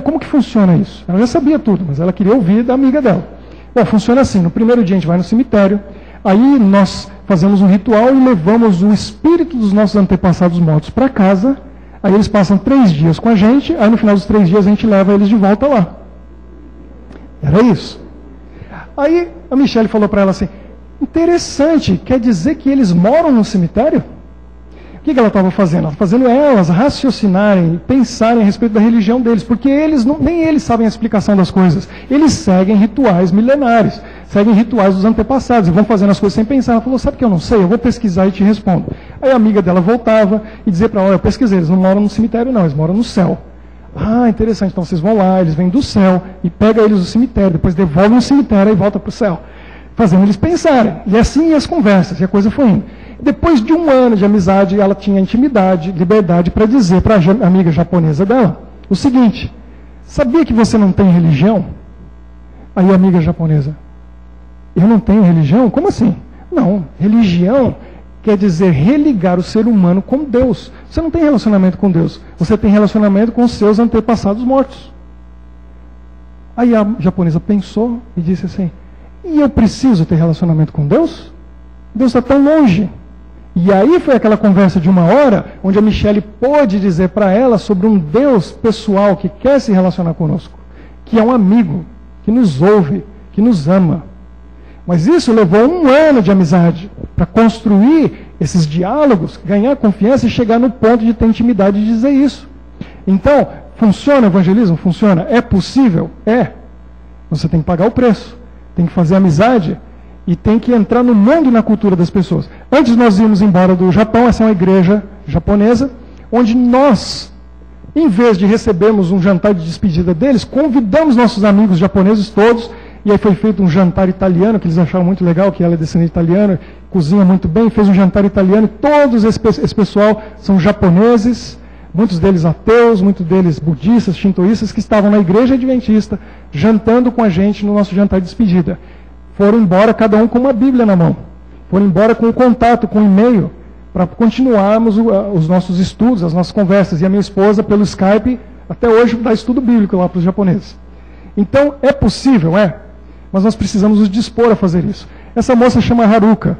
Como que funciona isso? Ela já sabia tudo, mas ela queria ouvir da amiga dela. Bom, funciona assim, no primeiro dia a gente vai no cemitério, aí nós fazemos um ritual e levamos o espírito dos nossos antepassados mortos para casa, aí eles passam 3 dias com a gente, aí no final dos 3 dias a gente leva eles de volta lá. Era isso. Aí a Michele falou para ela assim, interessante, quer dizer que eles moram no cemitério? O que ela estava fazendo? Ela fazendo elas raciocinarem, pensarem a respeito da religião deles, porque nem eles sabem a explicação das coisas. Eles seguem rituais milenares, seguem rituais dos antepassados, e vão fazendo as coisas sem pensar. Ela falou, sabe que eu não sei? Eu vou pesquisar e te respondo. Aí a amiga dela voltava e dizia para ela, eu pesquisei, eles não moram no cemitério não, eles moram no céu. Ah, interessante, então vocês vão lá, eles vêm do céu, e pegam eles do cemitério, depois devolvem no cemitério e voltam para o céu. Fazendo eles pensarem. E assim iam as conversas, e a coisa foi indo. Depois de um ano de amizade, ela tinha intimidade, liberdade para dizer para a amiga japonesa dela o seguinte, sabia que você não tem religião? Aí a amiga japonesa, eu não tenho religião? Como assim? Não, religião quer dizer religar o ser humano com Deus. Você não tem relacionamento com Deus, você tem relacionamento com os seus antepassados mortos. Aí a japonesa pensou e disse assim, e eu preciso ter relacionamento com Deus? Deus está tão longe. E aí foi aquela conversa de 1 hora, onde a Michele pôde dizer para ela sobre um Deus pessoal que quer se relacionar conosco, que é um amigo, que nos ouve, que nos ama. Mas isso levou 1 ano de amizade para construir esses diálogos, ganhar confiança e chegar no ponto de ter intimidade de dizer isso. Então, funciona o evangelismo? Funciona. É possível? É. Você tem que pagar o preço, tem que fazer amizade, e tem que entrar no mundo e na cultura das pessoas. Antes nós íamos embora do Japão, essa é uma igreja japonesa, onde nós Em vez de recebermos um jantar de despedida deles, convidamos nossos amigos japoneses todos, e aí foi feito um jantar italiano, que eles acharam muito legal, que ela é descendente italiana, cozinha muito bem, fez um jantar italiano, todos esse pessoal são japoneses, muitos deles ateus, muitos deles budistas, shintoístas, que estavam na igreja adventista, jantando com a gente no nosso jantar de despedida. Foram embora cada um com uma Bíblia na mão, foram embora com o contato, com o e-mail, para continuarmos os nossos estudos, as nossas conversas. E a minha esposa, pelo Skype, até hoje dá estudo bíblico lá para os japoneses. Então, é possível, mas nós precisamos nos dispor a fazer isso. Essa moça chama Haruka.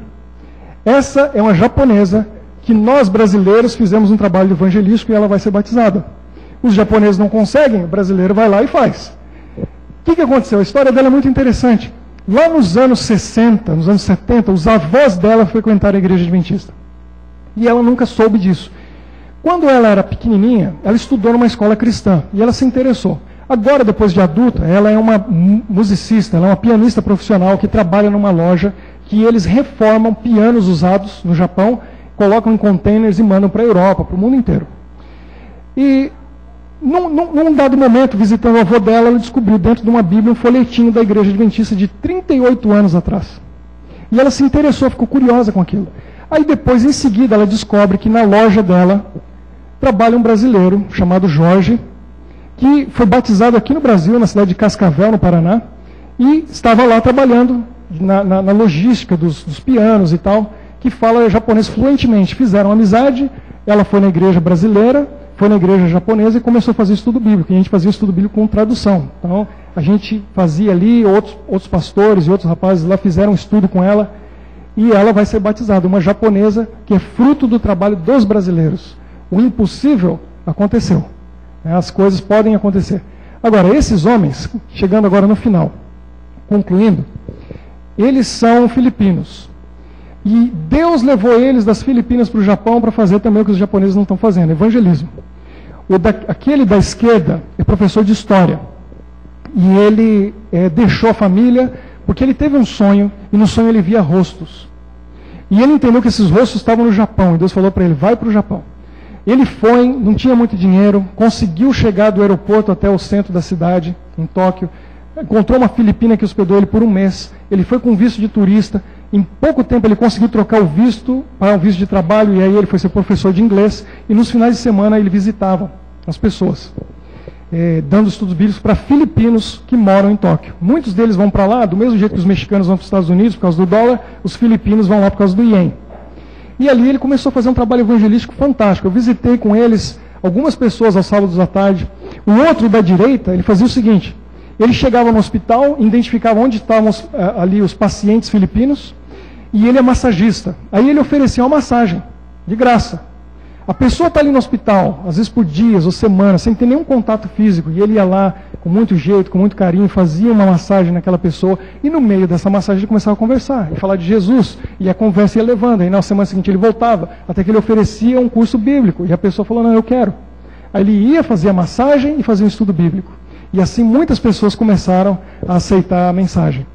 Essa é uma japonesa que nós brasileiros fizemos um trabalho evangelístico e ela vai ser batizada. Os japoneses não conseguem, o brasileiro vai lá e faz. O que aconteceu? A história dela é muito interessante. Lá nos anos 60, nos anos 70, os avós dela frequentaram a igreja adventista. E ela nunca soube disso. Quando ela era pequenininha, ela estudou numa escola cristã e ela se interessou. Agora, depois de adulta, ela é uma musicista, ela é uma pianista profissional que trabalha numa loja que eles reformam pianos usados no Japão, colocam em containers e mandam para a Europa, para o mundo inteiro. E num dado momento, visitando o avô dela, ela descobriu dentro de uma Bíblia um folhetinho da igreja adventista de 38 anos atrás. E ela se interessou, ficou curiosa com aquilo. Aí depois, em seguida, ela descobre que na loja dela trabalha um brasileiro chamado Jorge, que foi batizado aqui no Brasil, na cidade de Cascavel, no Paraná, e estava lá trabalhando na logística dos pianos e tal, que fala japonês fluentemente. Fizeram amizade, ela foi na igreja brasileira, foi na igreja japonesa e começou a fazer estudo bíblico. E a gente fazia estudo bíblico com tradução. Então, a gente fazia ali, outros pastores e outros rapazes lá fizeram um estudo com ela, e ela vai ser batizada, uma japonesa que é fruto do trabalho dos brasileiros. O impossível aconteceu. As coisas podem acontecer. Agora, esses homens, chegando agora no final, concluindo, eles são filipinos. E Deus levou eles das Filipinas para o Japão para fazer também o que os japoneses não estão fazendo, evangelismo. Aquele da esquerda é professor de história. E ele deixou a família porque ele teve um sonho, e no sonho ele via rostos. E ele entendeu que esses rostos estavam no Japão, e Deus falou para ele, vai para o Japão. Ele foi, não tinha muito dinheiro, conseguiu chegar do aeroporto até o centro da cidade, em Tóquio, encontrou uma filipina que hospedou ele por um mês, ele foi com visto de turista, em pouco tempo ele conseguiu trocar o visto para um visto de trabalho, e aí ele foi ser professor de inglês, e nos finais de semana ele visitava as pessoas, dando estudos bíblicos para filipinos que moram em Tóquio. Muitos deles vão para lá, do mesmo jeito que os mexicanos vão para os Estados Unidos por causa do dólar, os filipinos vão lá por causa do ien. E ali ele começou a fazer um trabalho evangelístico fantástico. Eu visitei com eles algumas pessoas aos sábados à tarde. O outro da direita, ele fazia o seguinte, ele chegava no hospital, identificava onde estavam ali os pacientes filipinos, e ele é massagista. Aí ele oferecia uma massagem, de graça. A pessoa está ali no hospital, às vezes por dias ou semanas, sem ter nenhum contato físico, e ele ia lá com muito jeito, com muito carinho, fazia uma massagem naquela pessoa, e no meio dessa massagem ele começava a conversar, e falar de Jesus, e a conversa ia levando, e na semana seguinte ele voltava, até que ele oferecia um curso bíblico, e a pessoa falou, não, eu quero. Aí ele ia fazer a massagem e fazia um estudo bíblico. E assim muitas pessoas começaram a aceitar a mensagem.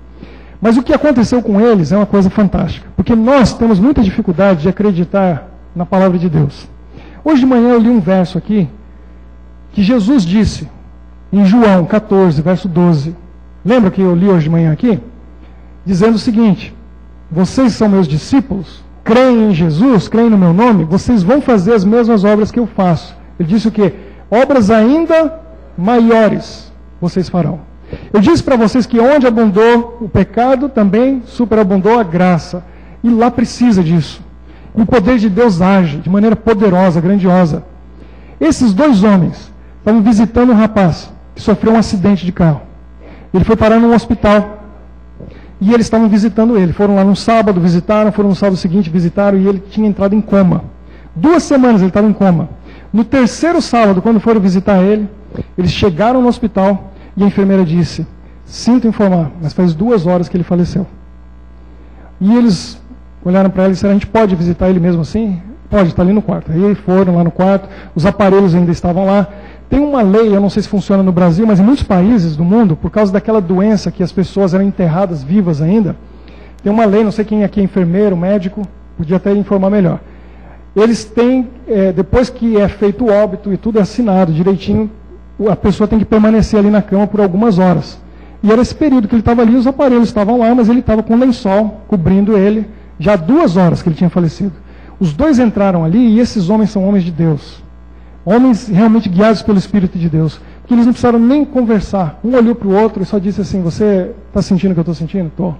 Mas o que aconteceu com eles é uma coisa fantástica, porque nós temos muita dificuldade de acreditar na palavra de Deus. Hoje de manhã eu li um verso aqui, que Jesus disse, em João 14, verso 12. Lembra que eu li hoje de manhã aqui? Dizendo o seguinte, vocês são meus discípulos, creem em Jesus, creem no meu nome, vocês vão fazer as mesmas obras que eu faço. Ele disse o quê? Obras ainda maiores vocês farão. Eu disse para vocês que onde abundou o pecado, também superabundou a graça. E lá precisa disso. E o poder de Deus age de maneira poderosa, grandiosa. Esses dois homens estavam visitando um rapaz que sofreu um acidente de carro. Ele foi parar num hospital. E eles estavam visitando ele. Foram lá no sábado, visitaram, foram no sábado seguinte, visitaram, e ele tinha entrado em coma. 2 semanas ele estava em coma. No terceiro sábado, quando foram visitar ele, eles chegaram no hospital e a enfermeira disse, sinto informar, mas faz 2 horas que ele faleceu. E eles olharam para ela e disseram, a gente pode visitar ele mesmo assim? Pode, está ali no quarto. Aí foram lá no quarto, os aparelhos ainda estavam lá. Tem uma lei, eu não sei se funciona no Brasil, mas em muitos países do mundo, por causa daquela doença que as pessoas eram enterradas vivas ainda, tem uma lei, não sei quem aqui é enfermeiro, médico, podia até informar melhor. eles têm, depois que é feito o óbito e tudo é assinado direitinho, a pessoa tem que permanecer ali na cama por algumas horas. E era esse período que ele estava ali, os aparelhos estavam lá, mas ele estava com um lençol cobrindo ele, já 2 horas que ele tinha falecido. Os 2 entraram ali, e esses homens são homens de Deus. Homens realmente guiados pelo Espírito de Deus. Que eles não precisaram nem conversar. Um olhou para o outro e só disse assim: você está sentindo o que eu estou sentindo? Estou.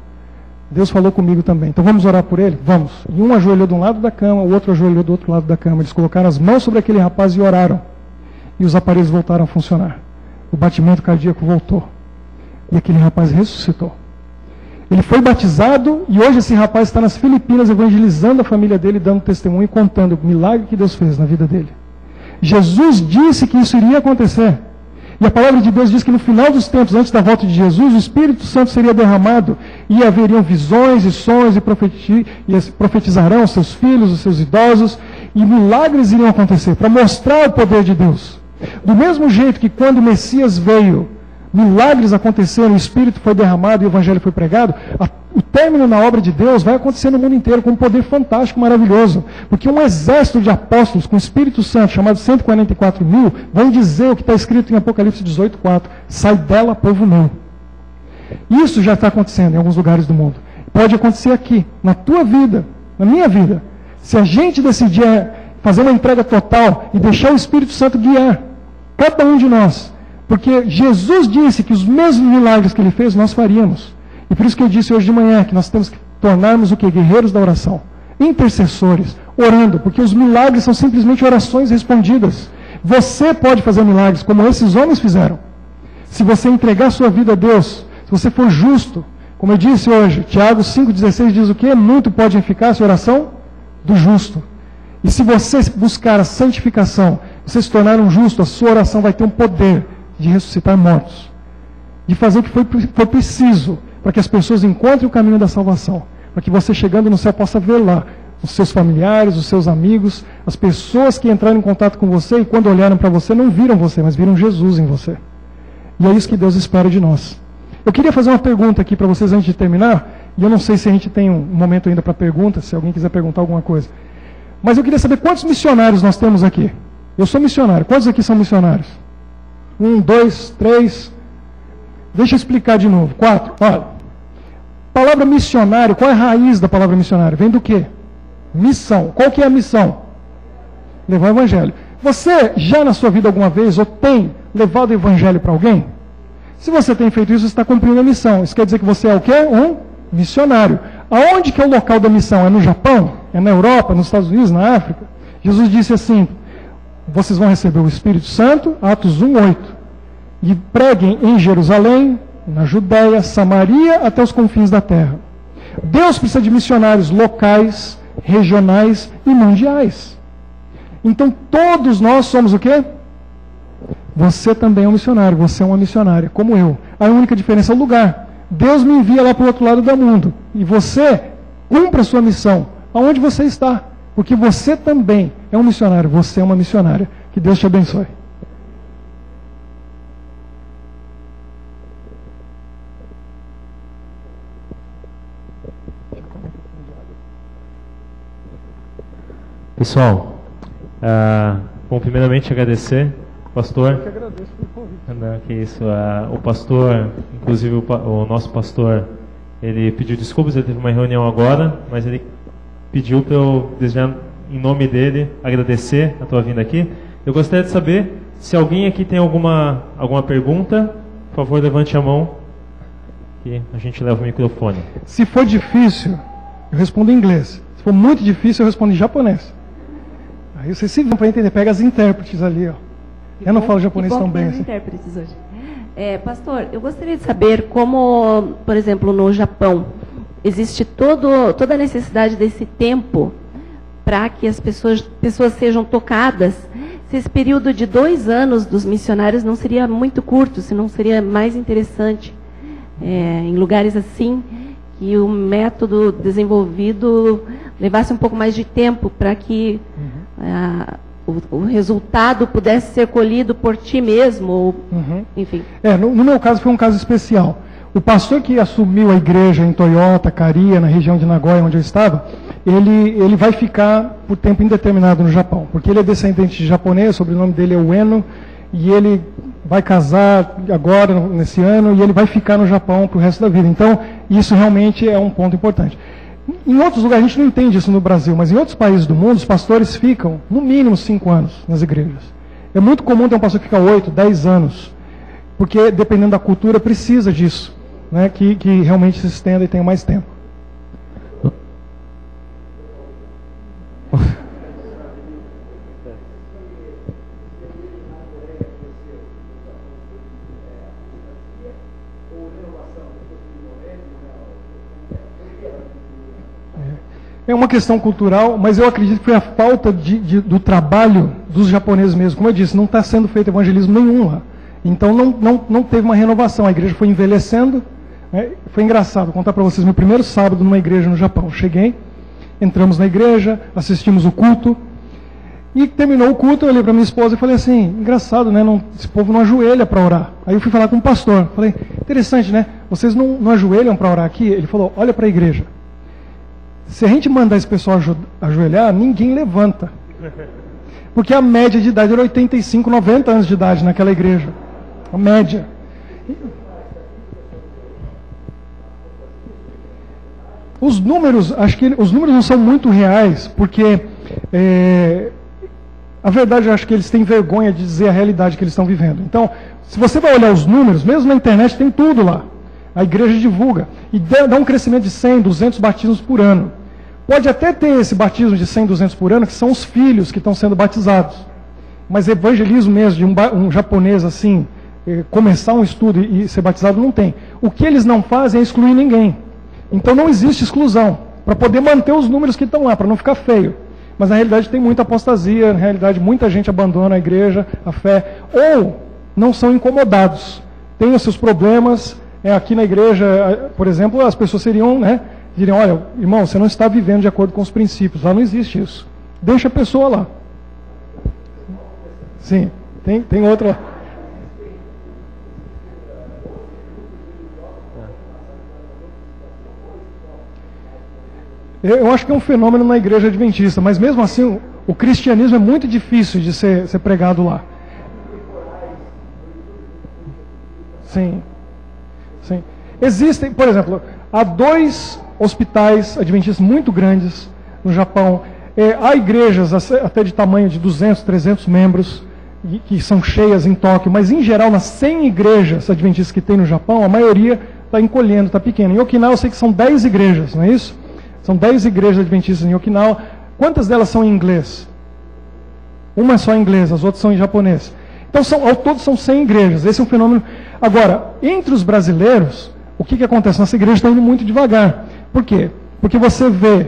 Deus falou comigo também. Então vamos orar por ele? Vamos. E um ajoelhou de um lado da cama, o outro ajoelhou do outro lado da cama. Eles colocaram as mãos sobre aquele rapaz e oraram. E os aparelhos voltaram a funcionar. O batimento cardíaco voltou. E aquele rapaz ressuscitou. Ele foi batizado e hoje esse rapaz está nas Filipinas evangelizando a família dele, dando testemunho e contando o milagre que Deus fez na vida dele. Jesus disse que isso iria acontecer. E a palavra de Deus diz que no final dos tempos, antes da volta de Jesus, o Espírito Santo seria derramado e haveriam visões e sonhos e profetizarão os seus filhos, os seus idosos, e milagres iriam acontecer para mostrar o poder de Deus. Do mesmo jeito que quando o Messias veio, milagres aconteceram, o Espírito foi derramado e o Evangelho foi pregado, o término na obra de Deus vai acontecer no mundo inteiro com um poder fantástico, maravilhoso. Porque um exército de apóstolos com o Espírito Santo, chamado 144 mil, vão dizer o que está escrito em Apocalipse 18:4: sai dela, povo meu. Isso já está acontecendo em alguns lugares do mundo. Pode acontecer aqui, na tua vida, na minha vida. Se a gente decidir fazer uma entrega total e deixar o Espírito Santo guiar cada um de nós. Porque Jesus disse que os mesmos milagres que ele fez, nós faríamos. E por isso que eu disse hoje de manhã que nós temos que tornarmos o quê? Guerreiros da oração. Intercessores, orando, porque os milagres são simplesmente orações respondidas. Você pode fazer milagres como esses homens fizeram. Se você entregar sua vida a Deus, se você for justo, como eu disse hoje, Tiago 5,16 diz o quê? Muito pode a eficácia a oração do justo. E se você buscar a santificação, você se tornar um justo, a sua oração vai ter um poder de ressuscitar mortos, de fazer o que for preciso para que as pessoas encontrem o caminho da salvação, para que você chegando no céu possa ver lá os seus familiares, os seus amigos, as pessoas que entraram em contato com você e quando olharam para você não viram você, mas viram Jesus em você. E é isso que Deus espera de nós. Eu queria fazer uma pergunta aqui para vocês antes de terminar, e eu não sei se a gente tem um momento ainda para perguntas, se alguém quiser perguntar alguma coisa. Mas eu queria saber quantos missionários nós temos aqui. Eu sou missionário. Quantos aqui são missionários? 1, 2, 3. Deixa eu explicar de novo. 4. Olha. Palavra missionário, qual é a raiz da palavra missionário? Vem do quê? Missão. Qual que é a missão? Levar o evangelho. Você já na sua vida alguma vez ou tem levado o evangelho para alguém? Se você tem feito isso, você está cumprindo a missão. Isso quer dizer que você é o quê? Um missionário. Aonde que é o local da missão? É no Japão? É na Europa? Nos Estados Unidos? Na África? Jesus disse assim: vocês vão receber o Espírito Santo, Atos 1:8, e preguem em Jerusalém, na Judéia, Samaria, até os confins da terra. Deus precisa de missionários locais, regionais e mundiais. Então todos nós somos o quê? Você também é um missionário, você é uma missionária, como eu. A única diferença é o lugar. Deus me envia lá para o outro lado do mundo. E você cumpre a sua missão, aonde você está. Porque você também é um missionário, você é uma missionária. Que Deus te abençoe. Pessoal, bom, primeiramente agradecer, pastor. Eu que agradeço pelo convite. Não, que isso, o pastor, inclusive o nosso pastor, ele pediu desculpas, ele teve uma reunião agora, mas ele pediu para eu desejar, em nome dele, agradecer a tua vinda aqui. Eu gostaria de saber se alguém aqui tem alguma pergunta. Por favor, levante a mão, que a gente leva o microfone. Se for difícil, eu respondo em inglês. Se for muito difícil, eu respondo em japonês. Aí vocês se vão para entender. Pega as intérpretes ali, ó. Eu não falo japonês tão bem assim. Intérpretes hoje. Pastor, eu gostaria de saber como, por exemplo, no Japão, existe toda a necessidade desse tempo para que as pessoas sejam tocadas. Se esse período de 2 anos dos missionários não seria muito curto, se não seria mais interessante, em lugares assim, que o método desenvolvido levasse um pouco mais de tempo para que o resultado pudesse ser colhido por ti mesmo, ou, enfim. No meu caso foi um caso especial. O pastor que assumiu a igreja em Toyota, Caria, na região de Nagoya, onde eu estava, ele vai ficar por tempo indeterminado no Japão, porque ele é descendente de japonês, o sobrenome dele é Ueno, e ele vai casar agora, nesse ano, e ele vai ficar no Japão para o resto da vida. Então, isso realmente é um ponto importante. Em outros lugares, a gente não entende isso no Brasil, mas em outros países do mundo, os pastores ficam, no mínimo, 5 anos nas igrejas. É muito comum ter um pastor que fica 8, 10 anos, porque, dependendo da cultura, precisa disso, né, que realmente se estenda e tenha mais tempo. É uma questão cultural, mas eu acredito que foi a falta do trabalho dos japoneses mesmo. Como eu disse, não está sendo feito evangelismo nenhum lá. Então não teve uma renovação. A igreja foi envelhecendo. Né? Foi engraçado, vou contar para vocês. Meu primeiro sábado numa igreja no Japão. Cheguei, entramos na igreja, assistimos o culto. E terminou o culto, eu olhei para minha esposa e falei assim, engraçado, né? Esse povo não ajoelha para orar. Aí eu fui falar com o pastor. Falei, interessante, né? Vocês não ajoelham para orar aqui? Ele falou, olha para a igreja. Se a gente mandar esse pessoal ajoelhar, ninguém levanta. Porque a média de idade era 85, 90 anos de idade naquela igreja. A média. Os números, acho que os números não são muito reais, porque a verdade, eu acho que eles têm vergonha de dizer a realidade que eles estão vivendo. Então, se você vai olhar os números, mesmo na internet tem tudo lá. A igreja divulga. E dá um crescimento de 100, 200 batismos por ano. Pode até ter esse batismo de 100, 200 por ano, que são os filhos que estão sendo batizados. Mas evangelismo mesmo, de um japonês assim, começar um estudo e ser batizado, não tem. O que eles não fazem é excluir ninguém. Então não existe exclusão, para poder manter os números que estão lá, para não ficar feio. Mas na realidade tem muita apostasia, na realidade muita gente abandona a igreja, a fé, ou não são incomodados. Tem os seus problemas, aqui na igreja, por exemplo, as pessoas diriam, olha, irmão, você não está vivendo de acordo com os princípios, lá não existe isso. Deixa a pessoa lá. Sim, tem outra. Eu acho que é um fenômeno na igreja adventista, mas mesmo assim, o cristianismo é muito difícil de ser pregado lá. Sim. Sim. Existem, por exemplo, há 2 hospitais adventistas muito grandes no Japão. Há igrejas até de tamanho de 200, 300 membros, que são cheias em Tóquio, mas em geral, nas 100 igrejas adventistas que tem no Japão, a maioria está encolhendo, está pequena. Em Okinawa eu sei que são 10 igrejas, não é isso? São 10 igrejas adventistas em Okinawa. Quantas delas são em inglês? Uma é só em inglês, as outras são em japonês. Então, ao todo são 100 igrejas. Esse é um fenômeno. Agora, entre os brasileiros, o que acontece? Nossa igreja está indo muito devagar. Por quê? Porque você vê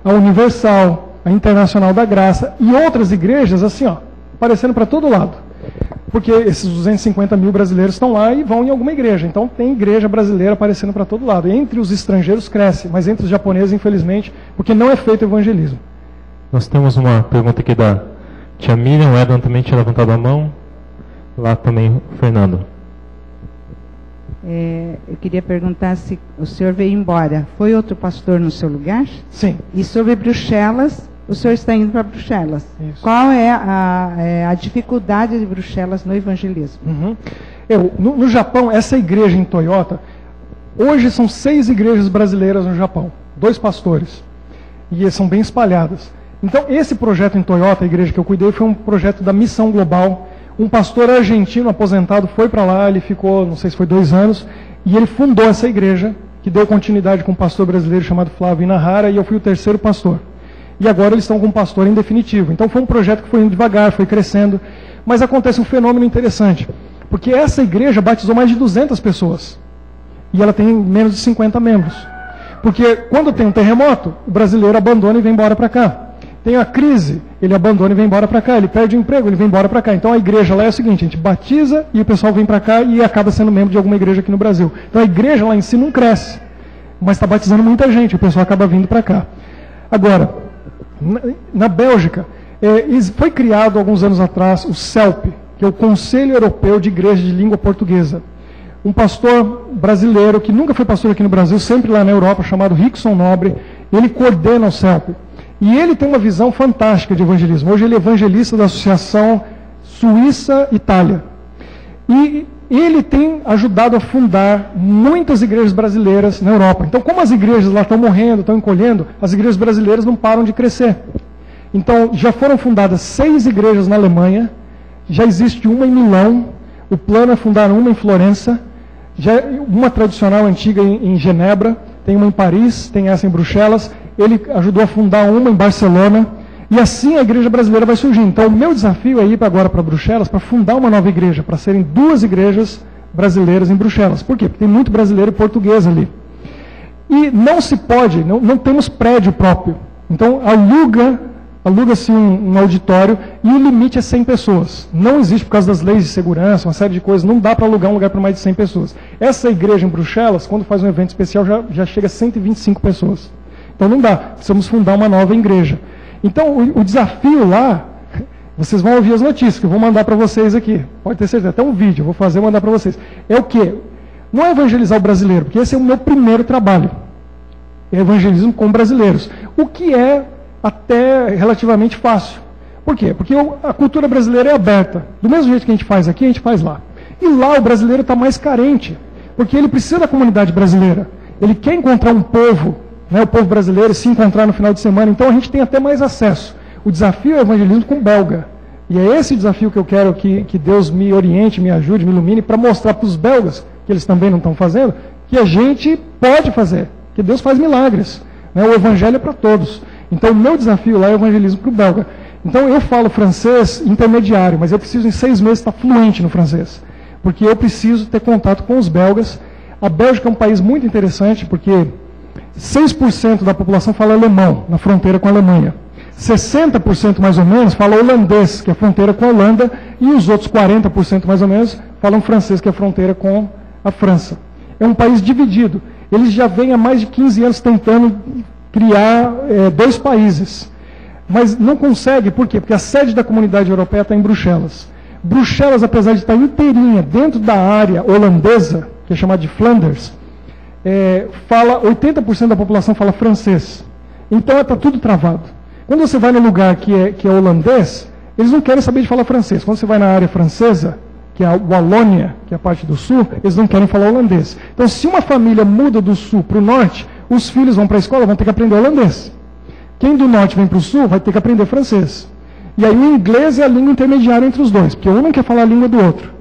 a Universal, a Internacional da Graça e outras igrejas assim, aparecendo para todo lado. Porque esses 250 mil brasileiros estão lá e vão em alguma igreja. Então tem igreja brasileira aparecendo para todo lado. Entre os estrangeiros cresce, mas entre os japoneses, infelizmente, porque não é feito evangelismo. Nós temos uma pergunta aqui da tia Miriam, o Edson também tinha levantado a mão. Lá também, o Fernando. Eu queria perguntar se o senhor veio embora. Foi outro pastor no seu lugar? Sim. E sobre Bruxelas, o senhor está indo para Bruxelas. Isso. Qual é a dificuldade de Bruxelas no evangelismo? Uhum. No Japão, essa igreja em Toyota, hoje são 6 igrejas brasileiras no Japão. 2 pastores. E são bem espalhadas. Então, esse projeto em Toyota, a igreja que eu cuidei, foi um projeto da Missão Global. Um pastor argentino aposentado foi para lá, ele ficou, não sei se foi 2 anos, e ele fundou essa igreja, que deu continuidade com um pastor brasileiro chamado Flávio Inahara, e eu fui o 3º pastor. E agora eles estão com um pastor em definitivo. Então foi um projeto que foi indo devagar, foi crescendo. Mas acontece um fenômeno interessante, porque essa igreja batizou mais de 200 pessoas. E ela tem menos de 50 membros. Porque quando tem um terremoto, o brasileiro abandona e vem embora para cá. Tem a crise, ele abandona e vem embora para cá. Ele perde o emprego, ele vem embora para cá. Então a igreja lá é o seguinte, a gente batiza e o pessoal vem para cá e acaba sendo membro de alguma igreja aqui no Brasil. Então a igreja lá em si não cresce, mas está batizando muita gente, o pessoal acaba vindo para cá. Agora, na Bélgica, foi criado alguns anos atrás o CELP, que é o Conselho Europeu de Igreja de Língua Portuguesa. Um pastor brasileiro, que nunca foi pastor aqui no Brasil, sempre lá na Europa, chamado Rickson Nobre, ele coordena o CELP. E ele tem uma visão fantástica de evangelismo. Hoje ele é evangelista da Associação Suíça-Itália. E ele tem ajudado a fundar muitas igrejas brasileiras na Europa. Então, como as igrejas lá estão morrendo, estão encolhendo, as igrejas brasileiras não param de crescer. Então, já foram fundadas 6 igrejas na Alemanha, já existe uma em Milão, o plano é fundar uma em Florença, já uma tradicional antiga em Genebra, tem uma em Paris, tem essa em Bruxelas, ele ajudou a fundar uma em Barcelona, e assim a igreja brasileira vai surgindo. Então, o meu desafio é ir agora para Bruxelas para fundar uma nova igreja, para serem 2 igrejas brasileiras em Bruxelas. Por quê? Porque tem muito brasileiro e português ali. E não se pode, não temos prédio próprio. Então, aluga-se um auditório e o limite é 100 pessoas. Não existe por causa das leis de segurança, uma série de coisas, não dá para alugar um lugar para mais de 100 pessoas. Essa igreja em Bruxelas, quando faz um evento especial, já chega a 125 pessoas. Então não dá, precisamos fundar uma nova igreja. Então o desafio lá, vocês vão ouvir as notícias, que eu vou mandar para vocês aqui, pode ter certeza, até um vídeo eu vou fazer e mandar para vocês. É o quê? Não é evangelizar o brasileiro, porque esse é o meu primeiro trabalho. É evangelismo com brasileiros. O que é até relativamente fácil. Por quê? Porque a cultura brasileira é aberta. Do mesmo jeito que a gente faz aqui, a gente faz lá. E lá o brasileiro está mais carente, porque ele precisa da comunidade brasileira. Ele quer encontrar um povo, né, o povo brasileiro, se encontrar no final de semana. Então a gente tem até mais acesso. O desafio é o evangelismo com belga. E é esse desafio que eu quero que Deus me oriente, me ajude, me ilumine, para mostrar para os belgas, que eles também não estão fazendo, que a gente pode fazer, que Deus faz milagres. Né? O evangelho é para todos. Então, o meu desafio lá é o evangelismo para o belga. Então, eu falo francês intermediário, mas eu preciso, em 6 meses, estar fluente no francês. Porque eu preciso ter contato com os belgas. A Bélgica é um país muito interessante, porque 6% da população fala alemão, na fronteira com a Alemanha. 60% mais ou menos fala holandês, que é a fronteira com a Holanda, e os outros 40% mais ou menos falam francês, que é a fronteira com a França. É um país dividido. Eles já vêm há mais de 15 anos tentando criar 2 países. Mas não consegue, por quê? Porque a sede da comunidade europeia está em Bruxelas. Bruxelas, apesar de estar inteirinha dentro da área holandesa, que é chamada de Flanders, 80% da população fala francês. Então está tudo travado. Quando você vai no lugar que é holandês, eles não querem saber de falar francês. Quando você vai na área francesa, que é a Wallonia, que é a parte do sul, eles não querem falar holandês. Então, se uma família muda do sul para o norte, os filhos vão para a escola, vão ter que aprender holandês. Quem do norte vem para o sul, vai ter que aprender francês. E aí o inglês é a língua intermediária entre os dois, porque um não quer falar a língua do outro.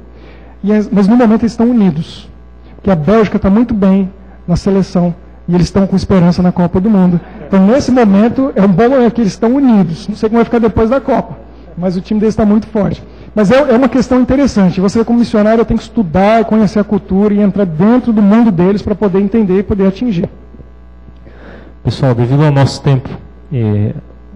Mas no momento eles estão unidos. Porque a Bélgica está muito bem na seleção, e eles estão com esperança na Copa do Mundo. Então, nesse momento, é um bom momento que eles estão unidos. Não sei como vai ficar depois da Copa, mas o time deles está muito forte. Mas é uma questão interessante. Você, como missionário, tem que estudar, conhecer a cultura e entrar dentro do mundo deles para poder entender e poder atingir. Pessoal, devido ao nosso tempo,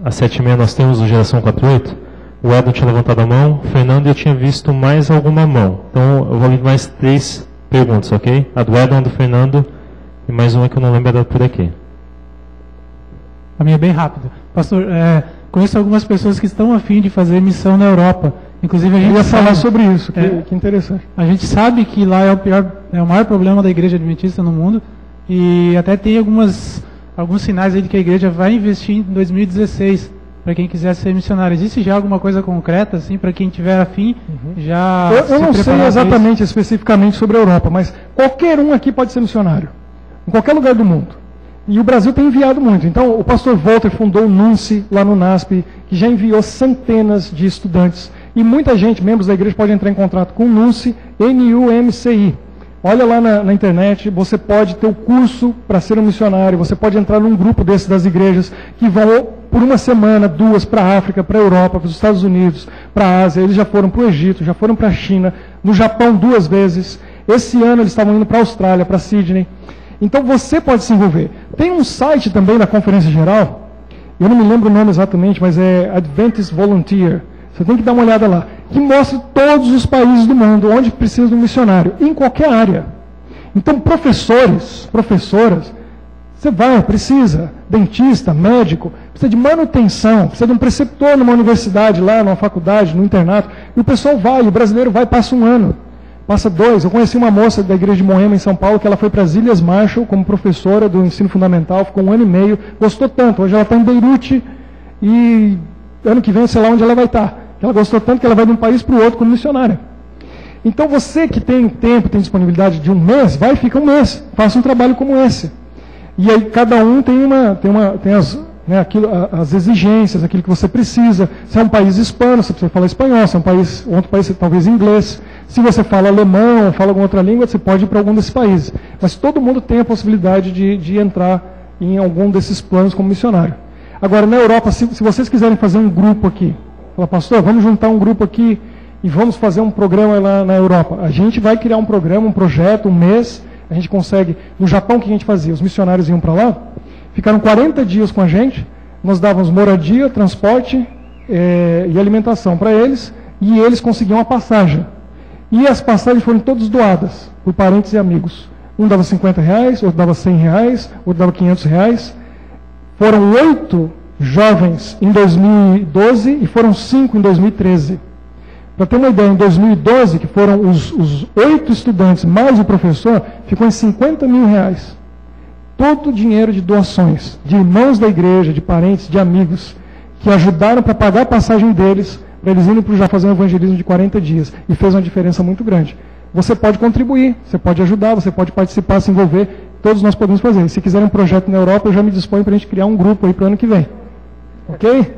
às 7h30 nós temos o Geração 48, o Edson tinha levantado a mão, o Fernando, eu tinha visto mais alguma mão. Então, eu vou ler mais 3 perguntas, ok? A do Edson, a do Fernando, e mais uma que eu não lembro era por aqui. A minha é bem rápida. Pastor, conheço algumas pessoas que estão a fim de fazer missão na Europa. Inclusive a gente ia falar sobre isso, que interessante. A gente sabe que lá é o maior problema da igreja adventista no mundo, e até tem alguns sinais aí de que a igreja vai investir em 2016 para quem quiser ser missionário. Existe já alguma coisa concreta assim para quem tiver afim? Já eu não sei exatamente especificamente sobre a Europa, mas qualquer um aqui pode ser missionário, em qualquer lugar do mundo. E o Brasil tem enviado muito. Então, o pastor Walter fundou o NUNCI lá no NASP, que já enviou centenas de estudantes. E muita gente, membros da igreja, pode entrar em contato com o NUNCI, NUMCI. Olha lá na internet, você pode ter o curso para ser um missionário, você pode entrar num grupo desses das igrejas, que vão por uma semana, 2, para a África, para a Europa, para os Estados Unidos, para a Ásia. Eles já foram para o Egito, já foram para a China, no Japão 2 vezes. Esse ano eles estavam indo para a Austrália, para Sydney. Então você pode se envolver. Tem um site também da Conferência Geral, eu não me lembro o nome exatamente, mas é Adventist Volunteer. Você tem que dar uma olhada lá, que mostra todos os países do mundo onde precisa de um missionário, em qualquer área. Então, professores, professoras, você precisa, dentista, médico, precisa de manutenção, precisa de um preceptor numa universidade lá, numa faculdade, no internato, e o pessoal vai, o brasileiro vai, passa um ano. passa 2. Eu conheci uma moça da igreja de Moema, em São Paulo, que ela foi para as Ilhas Marshall como professora do ensino fundamental, ficou 1 ano e meio, gostou tanto. Hoje ela está em Beirute e ano que vem, sei lá onde ela vai estar. Ela gostou tanto que ela vai de um país para o outro como missionária. Então você que tem tempo, tem disponibilidade de um mês, vai e fica um mês, faça um trabalho como esse. E aí cada um tem as exigências, aquilo que você precisa. Se é um país hispano, você precisa falar espanhol. Se é um país, outro país, talvez inglês. Se você fala alemão, fala alguma outra língua, você pode ir para algum desses países. Mas todo mundo tem a possibilidade de entrar em algum desses planos como missionário. Agora, na Europa, se vocês quiserem fazer um grupo aqui, fala, pastor, vamos juntar um grupo aqui e vamos fazer um programa lá na Europa. A gente vai criar um programa, um projeto, um mês. A gente consegue. No Japão, o que a gente fazia? Os missionários iam para lá, ficaram 40 dias com a gente, nós dávamos moradia, transporte e alimentação para eles, e eles conseguiam a passagem. E as passagens foram todas doadas por parentes e amigos. Um dava R$50, outro dava R$100, outro dava R$500. Foram 8 jovens em 2012 e foram 5 em 2013. Para ter uma ideia, em 2012, que foram os 8 estudantes mais o professor, ficou em R$50 mil. Todo o dinheiro de doações, de irmãos da igreja, de parentes, de amigos, que ajudaram para pagar a passagem deles, para eles irem para já fazer um evangelismo de 40 dias. E fez uma diferença muito grande. Você pode contribuir, você pode ajudar, você pode participar, se envolver. Todos nós podemos fazer. E se quiserem um projeto na Europa, eu já me disponho para a gente criar um grupo aí para o ano que vem. Ok?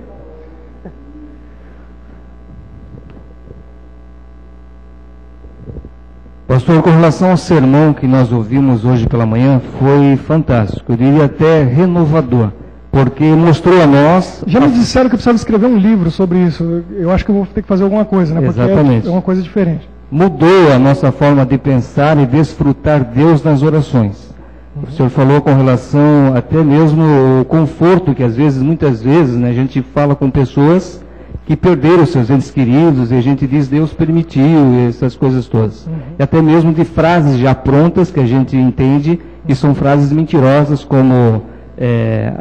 Pastor, com relação ao sermão que nós ouvimos hoje pela manhã, foi fantástico, eu diria até renovador, porque mostrou a nós... Já me disseram que eu precisava escrever um livro sobre isso, eu acho que eu vou ter que fazer alguma coisa, né? Exatamente. Porque é uma coisa diferente. Mudou a nossa forma de pensar e desfrutar Deus nas orações. O senhor falou com relação até mesmo ao conforto que muitas vezes, né, a gente fala com pessoas que perderam seus entes queridos, e a gente diz, Deus permitiu, essas coisas todas. E até mesmo de frases já prontas, que a gente entende, que são frases mentirosas, como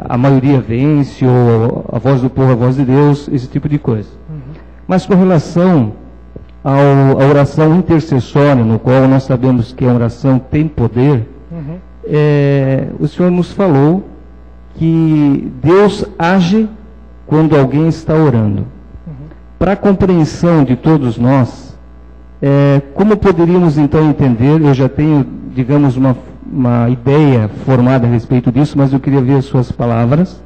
a maioria vence, ou a voz do povo, a voz de Deus, esse tipo de coisa. Mas com relação à oração intercessória, no qual nós sabemos que a oração tem poder, o Senhor nos falou que Deus age quando alguém está orando. Para a compreensão de todos nós, como poderíamos então entender, eu já tenho, digamos, uma ideia formada a respeito disso, mas eu queria ver as suas palavras,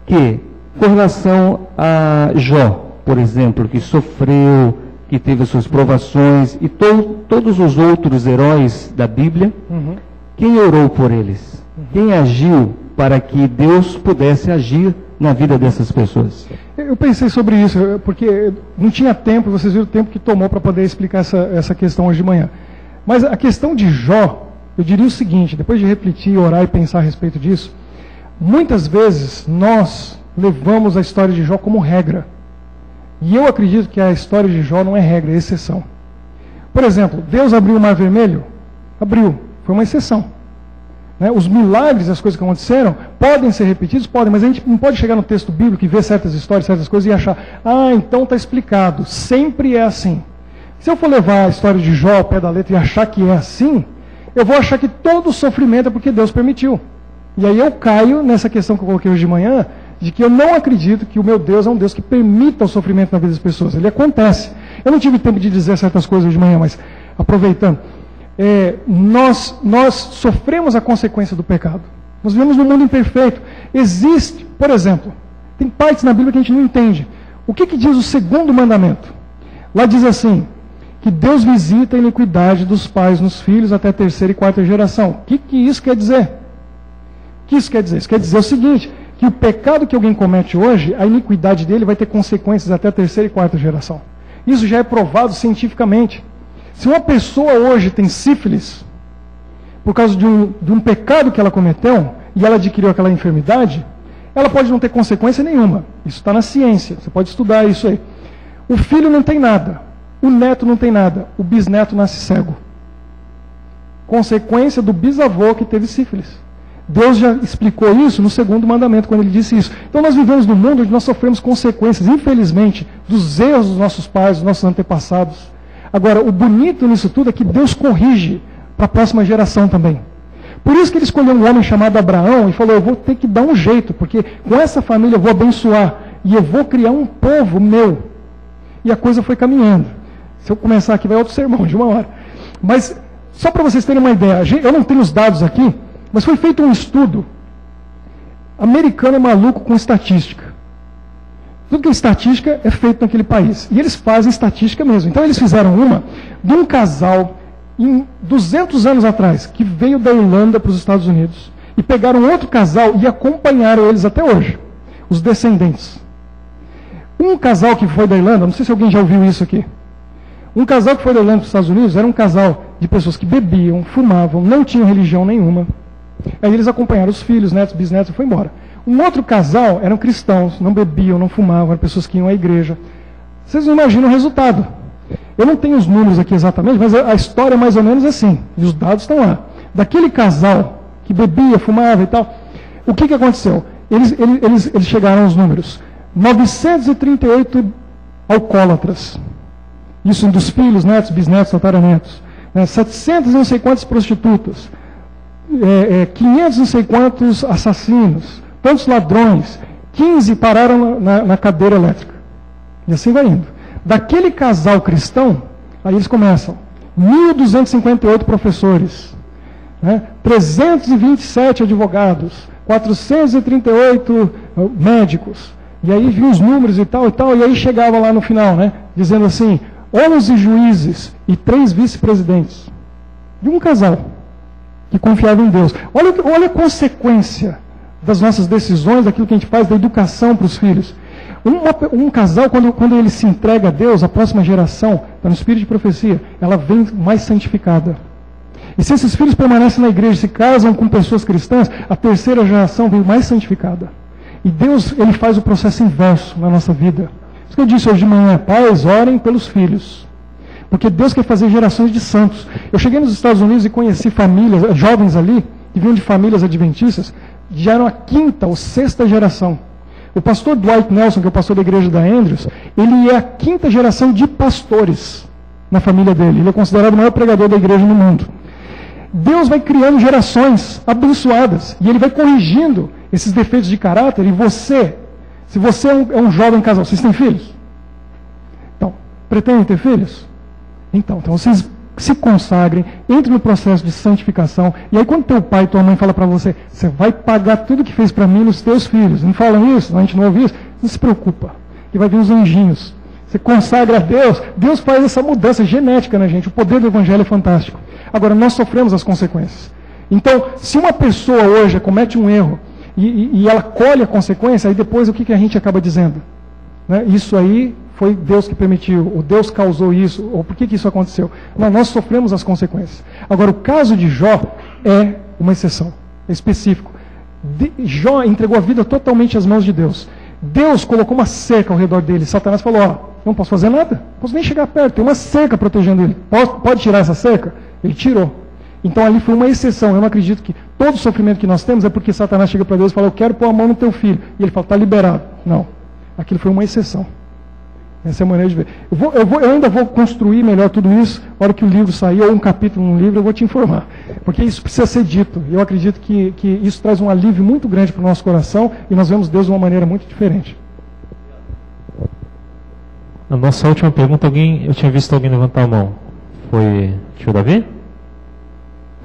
que com relação a Jó, por exemplo, que sofreu, que teve as suas provações, e todos os outros heróis da Bíblia, quem orou por eles? Quem agiu para que Deus pudesse agir na vida dessas pessoas? Eu pensei sobre isso, porque não tinha tempo, vocês viram o tempo que tomou para poder explicar essa questão hoje de manhã. Mas a questão de Jó, eu diria o seguinte, depois de refletir, orar e pensar a respeito disso, muitas vezes nós levamos a história de Jó como regra. E eu acredito que a história de Jó não é regra, é exceção. Por exemplo, Deus abriu o Mar Vermelho? Abriu, foi uma exceção. Os milagres, as coisas que aconteceram, podem ser repetidos? Podem, mas a gente não pode chegar no texto bíblico e ver certas histórias, certas coisas e achar, então está explicado, sempre é assim. Se eu for levar a história de Jó ao pé da letra e achar que é assim, eu vou achar que todo o sofrimento é porque Deus permitiu. E aí eu caio nessa questão que eu coloquei hoje de manhã, de que eu não acredito que o meu Deus é um Deus que permita o sofrimento na vida das pessoas. Ele acontece. Eu não tive tempo de dizer certas coisas hoje de manhã, mas aproveitando. Nós sofremos a consequência do pecado. Nós vivemos num mundo imperfeito. Existe, por exemplo, tem partes na Bíblia que a gente não entende. O que diz o segundo mandamento? Lá diz assim, que Deus visita a iniquidade dos pais nos filhos até a 3ª e 4ª geração. O que isso quer dizer? O que isso quer dizer? Isso quer dizer o seguinte, que o pecado que alguém comete hoje, a iniquidade dele vai ter consequências até a 3ª e 4ª geração. Isso já é provado cientificamente. Se uma pessoa hoje tem sífilis, por causa de um pecado que ela cometeu, e ela adquiriu aquela enfermidade, ela pode não ter consequência nenhuma. Isso está na ciência, você pode estudar isso aí. O filho não tem nada, o neto não tem nada, o bisneto nasce cego. Consequência do bisavô que teve sífilis. Deus já explicou isso no segundo mandamento, quando ele disse isso. Então nós vivemos num mundo onde nós sofremos consequências, infelizmente, dos erros dos nossos pais, dos nossos antepassados. Agora, o bonito nisso tudo é que Deus corrige para a próxima geração também. Por isso que ele escolheu um homem chamado Abraão e falou, eu vou ter que dar um jeito, porque com essa família eu vou abençoar, e eu vou criar um povo meu. E a coisa foi caminhando. Se eu começar aqui, vai outro sermão de 1 hora. Mas, só para vocês terem uma ideia, eu não tenho os dados aqui, mas foi feito um estudo. Americano é maluco com estatística. Tudo que é estatística é feito naquele país. E eles fazem estatística mesmo. Então eles fizeram uma de um casal, em 200 anos atrás, que veio da Irlanda para os Estados Unidos. E pegaram outro casal e acompanharam eles até hoje. Os descendentes. Um casal que foi da Irlanda, não sei se alguém já ouviu isso aqui. Um casal que foi da Irlanda para os Estados Unidos era um casal de pessoas que bebiam, fumavam, não tinham religião nenhuma. Aí eles acompanharam os filhos, netos, bisnetos e foi embora. Um outro casal eram cristãos, não bebiam, não fumavam, eram pessoas que iam à igreja. Vocês não imaginam o resultado. Eu não tenho os números aqui exatamente, mas a história é mais ou menos assim. E os dados estão lá. Daquele casal que bebia, fumava e tal, o que aconteceu? Eles chegaram aos números. 938 alcoólatras. Isso dos filhos, netos, bisnetos, tataranetos. 700 e não sei quantas prostitutas. 500 não sei quantos assassinos, tantos ladrões, 15 pararam na cadeira elétrica. E assim vai indo. Daquele casal cristão, aí eles começam. 1.258 professores, 327 advogados, 438 médicos. E aí vinham os números e tal, e aí chegava lá no final, dizendo assim, 11 juízes e 3 vice-presidentes. De um casal que confiava em Deus. Olha a consequência das nossas decisões, daquilo que a gente faz, da educação para os filhos. Um casal, quando ele se entrega a Deus, a próxima geração, está no espírito de profecia, ela vem mais santificada. E se esses filhos permanecem na igreja, se casam com pessoas cristãs, a terceira geração vem mais santificada. E Deus, ele faz o processo inverso na nossa vida. Isso que eu disse hoje de manhã, pais, orem pelos filhos. Porque Deus quer fazer gerações de santos. Eu cheguei nos Estados Unidos e conheci famílias, jovens ali, que vinham de famílias adventistas, já eram a 5ª ou 6ª geração. O pastor Dwight Nelson, que é o pastor da igreja da Andrews, ele é a 5ª geração de pastores na família dele. Ele é considerado o maior pregador da igreja no mundo. Deus vai criando gerações abençoadas. E ele vai corrigindo esses defeitos de caráter. E você, se você é um jovem casal, vocês têm filhos? Então, pretendem ter filhos? Então vocês se consagrem, entrem no processo de santificação, e aí quando teu pai e tua mãe falam para você, você vai pagar tudo que fez para mim nos teus filhos, não falam isso, a gente não ouve isso, não se preocupa, que vai vir os anjinhos, você consagra a Deus, Deus faz essa mudança genética na gente, o poder do evangelho é fantástico. Agora, nós sofremos as consequências. Então, se uma pessoa hoje comete um erro, e ela colhe a consequência, aí depois o que a gente acaba dizendo? Isso aí foi Deus que permitiu, ou Deus causou isso, ou por que isso aconteceu? Nós sofremos as consequências. Agora, o caso de Jó é uma exceção, é específico. Jó entregou a vida totalmente às mãos de Deus. Deus colocou uma cerca ao redor dele. Satanás falou, não posso fazer nada, não posso nem chegar perto, tem uma cerca protegendo ele. Pode tirar essa cerca? Ele tirou. Então ali foi uma exceção. Eu não acredito que todo o sofrimento que nós temos é porque Satanás chega para Deus e fala, eu quero pôr a mão no teu filho. E ele fala, está liberado. Não, aquilo foi uma exceção. Essa é a maneira de ver. Eu ainda vou construir melhor tudo isso, na hora que o livro sair, ou um capítulo no livro, eu vou te informar. Porque isso precisa ser dito. E eu acredito que isso traz um alívio muito grande para o nosso coração, e nós vemos Deus de uma maneira muito diferente. Na nossa última pergunta, eu tinha visto alguém levantar a mão. Foi tio Davi?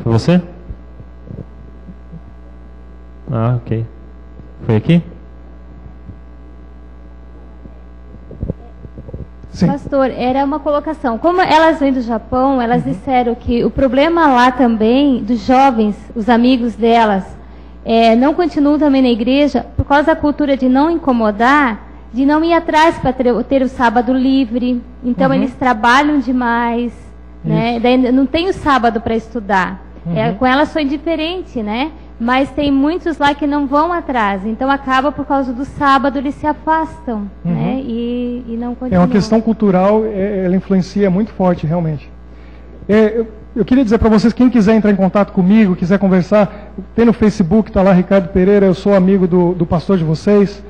Foi você? Ah, ok. Foi aqui? Sim. Pastor, era uma colocação. Como elas vêm do Japão, elas disseram que o problema lá também, dos jovens, os amigos delas, não continuam também na igreja por causa da cultura de não incomodar, de não ir atrás para ter o sábado livre. Então, eles trabalham demais, daí não tem o sábado para estudar. Com elas foi diferente, mas tem muitos lá que não vão atrás. Então, acaba por causa do sábado, eles se afastam, e não continuam. É uma questão cultural, ela influencia muito forte, realmente. Eu queria dizer para vocês, quem quiser entrar em contato comigo, quiser conversar, tem no Facebook, está lá Ricardo Pereira, eu sou amigo do pastor de vocês,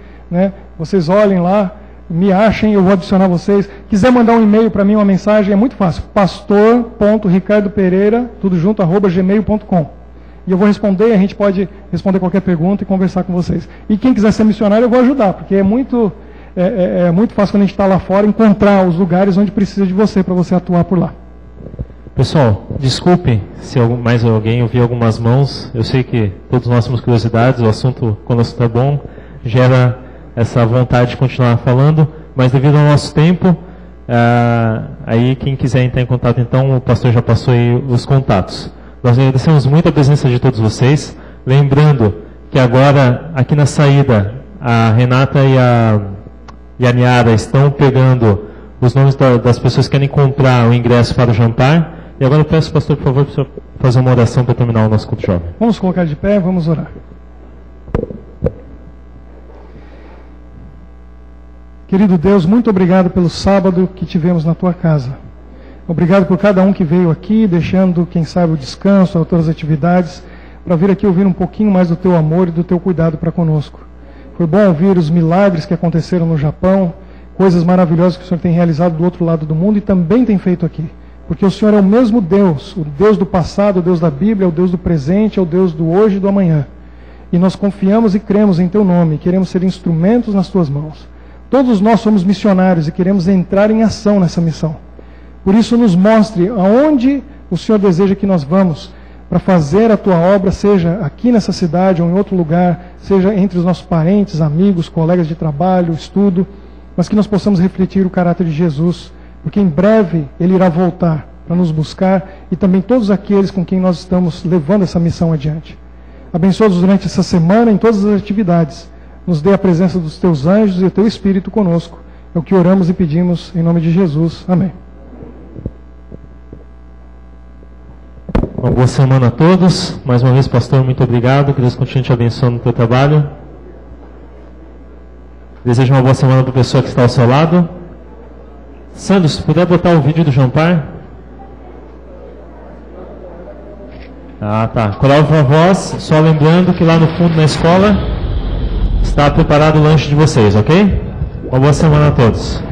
vocês olhem lá. me achem, eu vou adicionar vocês. Quiser mandar um e-mail para mim, uma mensagem, é muito fácil. pastor.ricardopereira, tudo junto, @gmail.com. E eu vou responder, a gente pode responder qualquer pergunta e conversar com vocês. E quem quiser ser missionário, eu vou ajudar, porque é muito fácil quando a gente está lá fora encontrar os lugares onde precisa de você, para você atuar por lá. Pessoal, desculpem se mais alguém ouvir algumas mãos. Eu sei que todos nós temos curiosidades, o assunto, quando o assunto é bom, gera essa vontade de continuar falando, mas devido ao nosso tempo, aí quem quiser entrar em contato, então, o pastor já passou aí os contatos. Nós agradecemos muito a presença de todos vocês, lembrando que agora, aqui na saída, a Renata e a Niara estão pegando os nomes das pessoas que querem comprar o ingresso para o jantar. E agora eu peço, pastor, por favor, para fazer uma oração para terminar o nosso culto jovem. Vamos colocar de pé, vamos orar. Querido Deus, muito obrigado pelo sábado que tivemos na tua casa. Obrigado por cada um que veio aqui, deixando, quem sabe, o descanso, outras atividades, para vir aqui ouvir um pouquinho mais do teu amor e do teu cuidado para conosco. Foi bom ouvir os milagres que aconteceram no Japão, coisas maravilhosas que o Senhor tem realizado do outro lado do mundo e também tem feito aqui. Porque o Senhor é o mesmo Deus, o Deus do passado, o Deus da Bíblia, o Deus do presente, é o Deus do hoje e do amanhã. E nós confiamos e cremos em teu nome, queremos ser instrumentos nas tuas mãos. Todos nós somos missionários e queremos entrar em ação nessa missão. Por isso, nos mostre aonde o Senhor deseja que nós vamos para fazer a tua obra, seja aqui nessa cidade ou em outro lugar, seja entre os nossos parentes, amigos, colegas de trabalho, estudo, mas que nós possamos refletir o caráter de Jesus, porque em breve Ele irá voltar para nos buscar e também todos aqueles com quem nós estamos levando essa missão adiante. Abençoa-nos durante essa semana em todas as atividades. Nos dê a presença dos teus anjos e o teu Espírito conosco. É o que oramos e pedimos em nome de Jesus. Amém. Uma boa semana a todos. Mais uma vez, pastor, muito obrigado. Que Deus continue te abençoando no teu trabalho. Desejo uma boa semana para a pessoa que está ao seu lado. Sandro, se puder botar o vídeo do jantar. Tá. Coral Viva Voz, só lembrando que lá no fundo na escola está preparado o lanche de vocês, ok? Uma boa semana a todos.